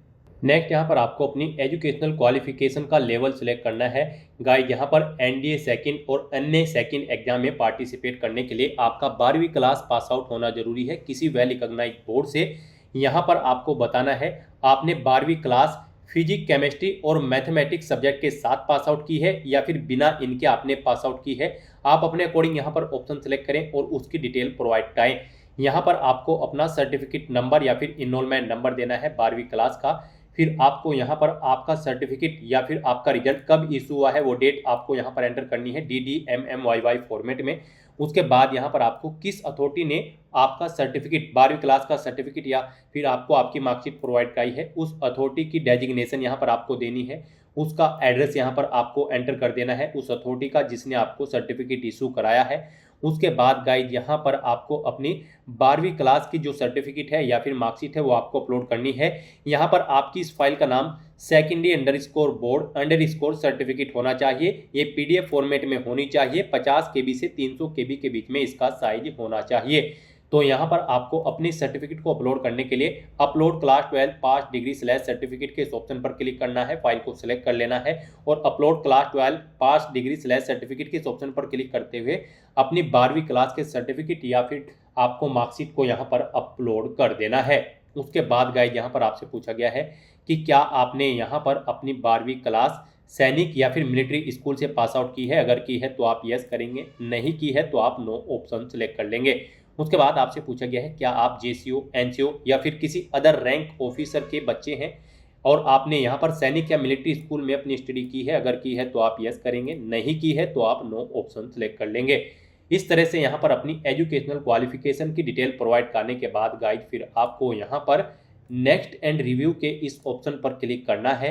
नेक्स्ट यहाँ पर आपको अपनी एजुकेशनल क्वालिफिकेशन का लेवल सिलेक्ट करना है। गाइज यहाँ पर एनडीए सेकंड और अन्य सेकंड एग्जाम में पार्टिसिपेट करने के लिए आपका 12वीं क्लास पास आउट होना जरूरी है किसी वेल रिकॉग्नाइज्ड बोर्ड से। यहाँ पर आपको बताना है आपने 12वीं क्लास फिजिक्स केमिस्ट्री और मैथमेटिक्स सब्जेक्ट के साथ पास आउट की है या फिर बिना इनके आपने पास आउट की है। आप अपने अकॉर्डिंग यहाँ पर ऑप्शन सेलेक्ट करें और उसकी डिटेल प्रोवाइड कराएं। यहाँ पर आपको अपना सर्टिफिकेट नंबर या फिर इनरोलमेंट नंबर देना है 12वीं क्लास का। फिर आपको यहाँ पर आपका सर्टिफिकेट या फिर आपका रिजल्ट कब इशू हुआ है वो डेट आपको यहाँ पर एंटर करनी है DDMMYY फॉर्मेट में। उसके बाद यहाँ पर आपको किस अथॉरिटी ने आपका सर्टिफिकेट 12वीं क्लास का सर्टिफिकेट या फिर आपको आपकी मार्कशीट प्रोवाइड कराई है उस अथॉरिटी की डेजिग्नेशन यहाँ पर आपको देनी है। उसका एड्रेस यहाँ पर आपको एंटर कर देना है उस अथॉरिटी का जिसने आपको सर्टिफिकेट इशू कराया है। उसके बाद गाइड यहाँ पर आपको अपनी 12वीं क्लास की जो सर्टिफिकेट है या फिर मार्कशीट है वो आपको अपलोड करनी है। यहाँ पर आपकी इस फाइल का नाम secondary_board_ सर्टिफिकेट होना चाहिए। ये PDF फॉर्मेट में होनी चाहिए। 50 KB से 300 KB के बीच में इसका साइज होना चाहिए। तो यहाँ पर आपको अपनी सर्टिफिकेट को अपलोड करने के लिए अपलोड क्लास 12 पास डिग्री/सर्टिफिकेट के इस ऑप्शन पर क्लिक करना है। फाइल को सिलेक्ट कर लेना है और अपलोड क्लास 12 पास डिग्री/सर्टिफिकेट के इस ऑप्शन पर क्लिक करते हुए अपनी 12वीं क्लास के सर्टिफिकेट या फिर आपको मार्कशीट को यहाँ पर अपलोड कर देना है। उसके बाद गाइड यहाँ पर आपसे पूछा गया है कि क्या आपने यहाँ पर अपनी 12वीं क्लास सैनिक या फिर मिलिट्री स्कूल से पास आउट की है। अगर की है तो आप यस करेंगे, नहीं की है तो आप नो ऑप्शन सेलेक्ट कर लेंगे। उसके बाद आपसे पूछा गया है क्या आप JCO, NCO या फिर किसी अदर रैंक ऑफिसर के बच्चे हैं और आपने यहाँ पर सैनिक या मिलिट्री स्कूल में अपनी स्टडी की है। अगर की है तो आप यस करेंगे, नहीं की है तो आप नो ऑप्शन सेलेक्ट कर लेंगे। इस तरह से यहाँ पर अपनी एजुकेशनल क्वालिफिकेशन की डिटेल प्रोवाइड करने के बाद गाइड फिर आपको यहाँ पर नेक्स्ट एंड रिव्यू के इस ऑप्शन पर क्लिक करना है।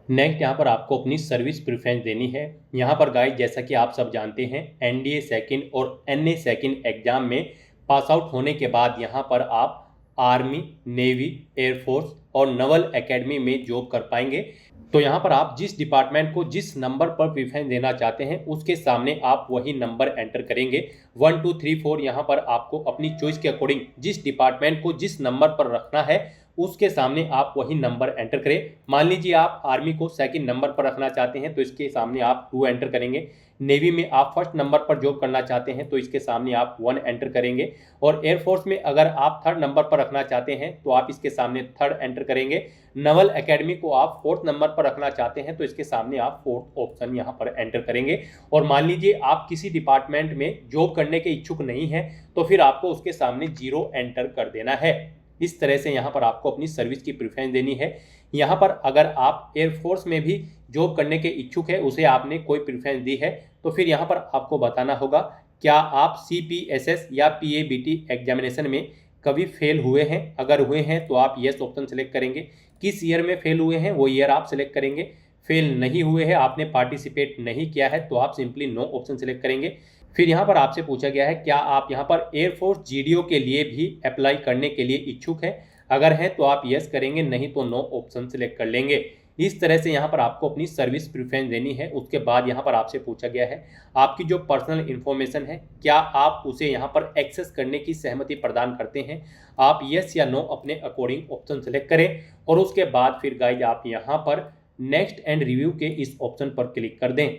नेक्स्ट यहाँ पर आपको अपनी सर्विस प्रेफरेंस देनी है। यहाँ पर गाइस जैसा कि आप सब जानते हैं एनडीए सेकंड और एनए सेकंड एग्जाम में पास आउट होने के बाद यहाँ पर आप आर्मी, नेवी, एयरफोर्स और नवल एकेडमी में जॉब कर पाएंगे। तो यहाँ पर आप जिस डिपार्टमेंट को जिस नंबर पर प्रेफरेंस देना चाहते हैं उसके सामने आप वही नंबर एंटर करेंगे। 1 2 3 4 यहाँ पर आपको अपनी चॉइस के अकॉर्डिंग जिस डिपार्टमेंट को जिस नंबर पर रखना है उसके सामने आप वही नंबर एंटर करें। मान लीजिए आप आर्मी को सेकंड नंबर पर रखना चाहते हैं तो इसके सामने आप 2 एंटर करेंगे। नेवी में आप फर्स्ट नंबर पर जॉब करना चाहते हैं तो इसके सामने आप 1 एंटर करेंगे। और एयरफोर्स में अगर आप थर्ड नंबर पर रखना चाहते हैं तो आप इसके सामने 3rd एंटर करेंगे। नवल एकेडमी को आप 4th नंबर पर रखना चाहते हैं तो इसके सामने आप 4th ऑप्शन यहाँ पर एंटर करेंगे। और मान लीजिए आप किसी डिपार्टमेंट में जॉब करने के इच्छुक नहीं हैं तो फिर आपको उसके सामने 0 एंटर कर देना है। इस तरह से यहाँ पर आपको अपनी सर्विस की प्रेफरेंस देनी है। यहाँ पर अगर आप एयरफोर्स में भी जॉब करने के इच्छुक है, उसे आपने कोई प्रेफरेंस दी है तो फिर यहाँ पर आपको बताना होगा क्या आप CPSS या PABT एग्जामिनेशन में कभी फेल हुए हैं। अगर हुए हैं तो आप यस ऑप्शन सेलेक्ट करेंगे। किस ईयर में फेल हुए हैं वो ईयर आप सेलेक्ट करेंगे। फेल नहीं हुए हैं, आपने पार्टिसिपेट नहीं किया है तो आप सिंपली नो ऑप्शन सेलेक्ट करेंगे। फिर यहाँ पर आपसे पूछा गया है क्या आप यहाँ पर एयरफोर्स GDO के लिए भी अप्लाई करने के लिए इच्छुक हैं। अगर हैं तो आप यस करेंगे, नहीं तो नो ऑप्शन सेलेक्ट कर लेंगे। इस तरह से यहाँ पर आपको अपनी सर्विस प्रेफरेंस देनी है। उसके बाद यहाँ पर आपसे पूछा गया है आपकी जो पर्सनल इन्फॉर्मेशन है क्या आप उसे यहाँ पर एक्सेस करने की सहमति प्रदान करते हैं। आप यस या नो अपने अकॉर्डिंग ऑप्शन सेलेक्ट करें और उसके बाद फिर गाइज आप यहाँ पर नेक्स्ट एंड रिव्यू के इस ऑप्शन पर क्लिक कर दें।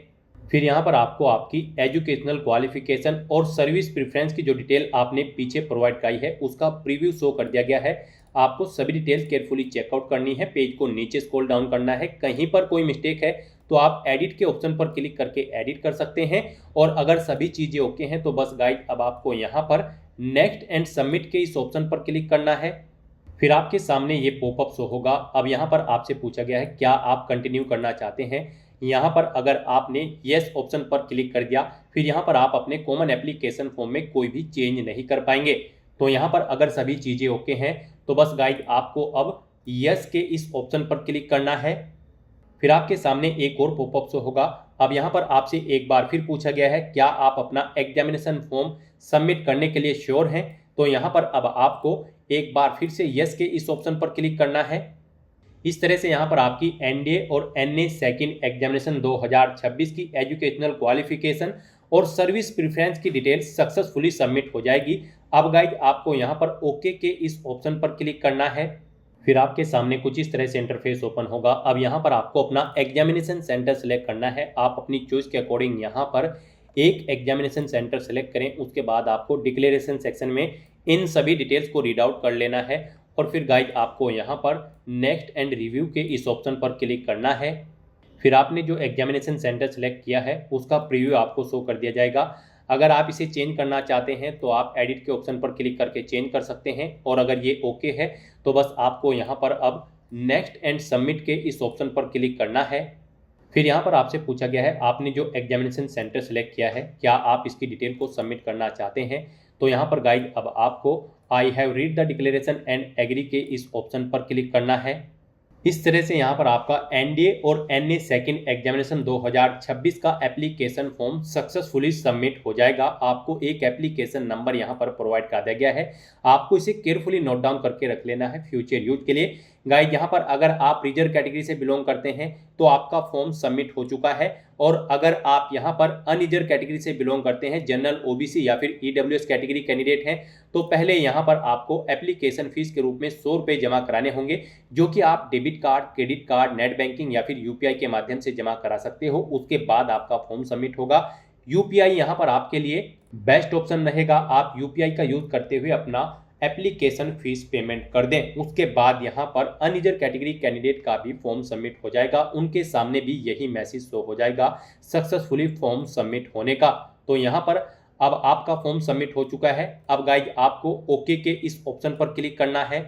फिर यहाँ पर आपको आपकी एजुकेशनल क्वालिफिकेशन और सर्विस प्रेफरेंस की जो डिटेल आपने पीछे प्रोवाइड कराई है उसका प्रीव्यू शो कर दिया गया है। आपको सभी डिटेल्स केयरफुली चेकआउट करनी है। पेज को नीचे स्क्रॉल डाउन करना है। कहीं पर कोई मिस्टेक है तो आप एडिट के ऑप्शन पर क्लिक करके एडिट कर सकते हैं। और अगर सभी चीज़ें ओके हैं तो बस गाइड अब आपको यहाँ पर नेक्स्ट एंड सबमिट के इस ऑप्शन पर क्लिक करना है। फिर आपके सामने ये पॉपअप शो होगा। अब यहाँ पर आपसे पूछा गया है क्या आप कंटिन्यू करना चाहते हैं। यहाँ पर अगर आपने येस ऑप्शन पर क्लिक कर दिया फिर यहाँ पर आप अपने कॉमन एप्लीकेशन फॉर्म में कोई भी चेंज नहीं कर पाएंगे। तो यहाँ पर अगर सभी चीज़ें ओके हैं तो बस गाइड आपको अब यस के इस ऑप्शन पर क्लिक करना है। फिर आपके सामने एक और पॉपअप शो होगा। अब यहाँ पर आपसे एक बार फिर पूछा गया है क्या आप अपना एग्जामिनेशन फॉर्म सबमिट करने के लिए श्योर हैं। तो यहाँ पर अब आपको एक बार फिर से यस के इस ऑप्शन पर क्लिक करना है। इस तरह से यहाँ पर आपकी एनडीए और एनए सेकंड एग्जामिनेशन 2026 की एजुकेशनल क्वालिफिकेशन और सर्विस प्रेफरेंस की डिटेल सक्सेसफुली सबमिट हो जाएगी। अब गाइज आपको यहाँ पर ओके के इस ऑप्शन पर क्लिक करना है। फिर आपके सामने कुछ इस तरह से इंटरफेस ओपन होगा। अब यहाँ पर आपको अपना एग्जामिनेशन सेंटर सेलेक्ट करना है। आप अपनी चॉइस के अकॉर्डिंग यहाँ पर एक एग्जामिनेशन सेंटर सेलेक्ट करें। उसके बाद आपको डिक्लेरेशन सेक्शन में इन सभी डिटेल्स को रीड आउट कर लेना है। और फिर गाइड आपको यहाँ पर नेक्स्ट एंड रिव्यू के इस ऑप्शन पर क्लिक करना है। फिर आपने जो एग्जामिनेशन सेंटर सेलेक्ट किया है उसका प्रीव्यू आपको शो कर दिया जाएगा। अगर आप इसे चेंज करना चाहते हैं तो आप एडिट के ऑप्शन पर क्लिक करके चेंज कर सकते हैं। और अगर ये ओके है तो बस आपको यहाँ पर अब नेक्स्ट एंड सबमिट के इस ऑप्शन पर क्लिक करना है। फिर यहाँ पर आपसे पूछा गया है आपने जो एग्जामिनेशन सेंटर सेलेक्ट किया है क्या आप इसकी डिटेल को सबमिट करना चाहते हैं। तो यहाँ पर गाइड अब आपको I have read the declaration and agree के इस ऑप्शन पर क्लिक करना है। इस तरह से यहाँ पर आपका एनडीए और एनए सेकंड एग्जामिनेशन 2026 का एप्लीकेशन फॉर्म सक्सेसफुली सबमिट हो जाएगा। आपको एक एप्लीकेशन नंबर यहाँ पर प्रोवाइड कर दिया गया है। आपको इसे केयरफुली नोट डाउन करके रख लेना है फ्यूचर यूज के लिए। गाइड यहाँ पर अगर आप रिजर्व कैटेगरी से बिलोंग करते हैं तो आपका फॉर्म सबमिट हो चुका है। और अगर आप यहाँ पर अनरिजर्व कैटेगरी से बिलोंग करते हैं, जनरल, ओबीसी या फिर ईडब्ल्यूएस कैटेगरी कैंडिडेट हैं, तो पहले यहाँ पर आपको एप्लीकेशन फीस के रूप में 100 रुपये जमा कराने होंगे, जो कि आप debit card, credit card, net banking या फिर यूपीआई के माध्यम से जमा करा सकते हो। उसके बाद आपका फॉर्म सबमिट होगा। यूपीआई यहाँ पर आपके लिए बेस्ट ऑप्शन रहेगा। आप यूपीआई का यूज करते हुए अपना एप्लीकेशन फीस पेमेंट कर दें। उसके बाद यहाँ पर अनरिजर्व कैटेगरी कैंडिडेट का भी फॉर्म सबमिट हो जाएगा। उनके सामने भी यही मैसेज शो हो जाएगा सक्सेसफुली फॉर्म सबमिट होने का। तो यहाँ पर अब आपका फॉर्म सबमिट हो चुका है। अब गाइज आपको ओके के इस ऑप्शन पर क्लिक करना है।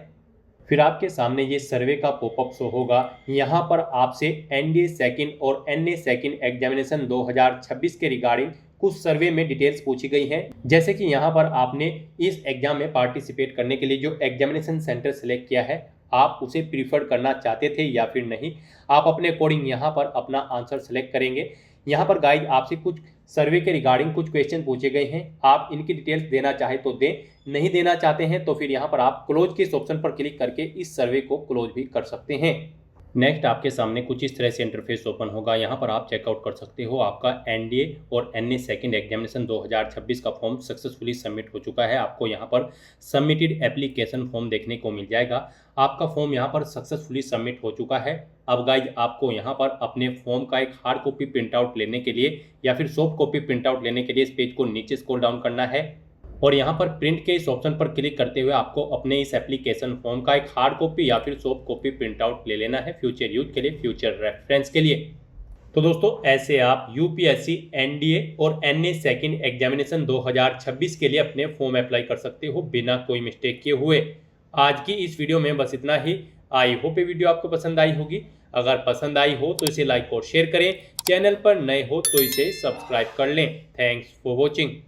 फिर आपके सामने ये सर्वे का पॉपअप शो होगा। यहाँ पर आपसे एनडीए सेकंड और एनए सेकंड एग्जामिनेशन 2026 के रिगार्डिंग कुछ सर्वे में डिटेल्स पूछी गई हैं। जैसे कि यहाँ पर आपने इस एग्जाम में पार्टिसिपेट करने के लिए जो एग्जामिनेशन सेंटर सेलेक्ट किया है, आप उसे प्रीफर करना चाहते थे या फिर नहीं। आप अपने अकॉर्डिंग यहाँ पर अपना आंसर सेलेक्ट करेंगे। यहाँ पर गाइज आपसे कुछ सर्वे के रिगार्डिंग कुछ क्वेश्चन पूछे गए हैं, आप इनकी डिटेल्स देना चाहे तो दें, नहीं देना चाहते हैं तो फिर यहाँ पर आप क्लोज के इस ऑप्शन पर क्लिक करके इस सर्वे को क्लोज भी कर सकते हैं। नेक्स्ट आपके सामने कुछ इस तरह से इंटरफेस ओपन होगा। यहाँ पर आप चेकआउट कर सकते हो आपका एनडीए और एनए सेकंड एग्जामिनेशन 2026 का फॉर्म सक्सेसफुली सबमिट हो चुका है। आपको यहाँ पर सबमिटेड एप्लीकेशन फॉर्म देखने को मिल जाएगा। आपका फॉर्म यहाँ पर सक्सेसफुली सबमिट हो चुका है। अब गाइज आपको यहाँ पर अपने फॉर्म का एक हार्ड कॉपी प्रिंट आउट लेने के लिए या फिर सॉफ्ट कॉपी प्रिंट आउट लेने के लिए इस पेज को नीचे स्क्रॉल डाउन करना है और यहाँ पर प्रिंट के इस ऑप्शन पर क्लिक करते हुए आपको अपने इस एप्लीकेशन फॉर्म का एक हार्ड कॉपी या फिर सॉफ्ट कॉपी प्रिंट आउट ले लेना है फ्यूचर यूज के लिए, फ्यूचर रेफरेंस के लिए। तो दोस्तों ऐसे आप यूपीएससी एनडीए और एनए सेकंड एग्जामिनेशन 2026 के लिए अपने फॉर्म अप्लाई कर सकते हो बिना कोई मिस्टेक किए हुए। आज की इस वीडियो में बस इतना ही। आई होप ये वीडियो आपको पसंद आई होगी। अगर पसंद आई हो तो इसे लाइक और शेयर करें, चैनल पर नए हो तो इसे सब्सक्राइब कर लें। Thanks for watching.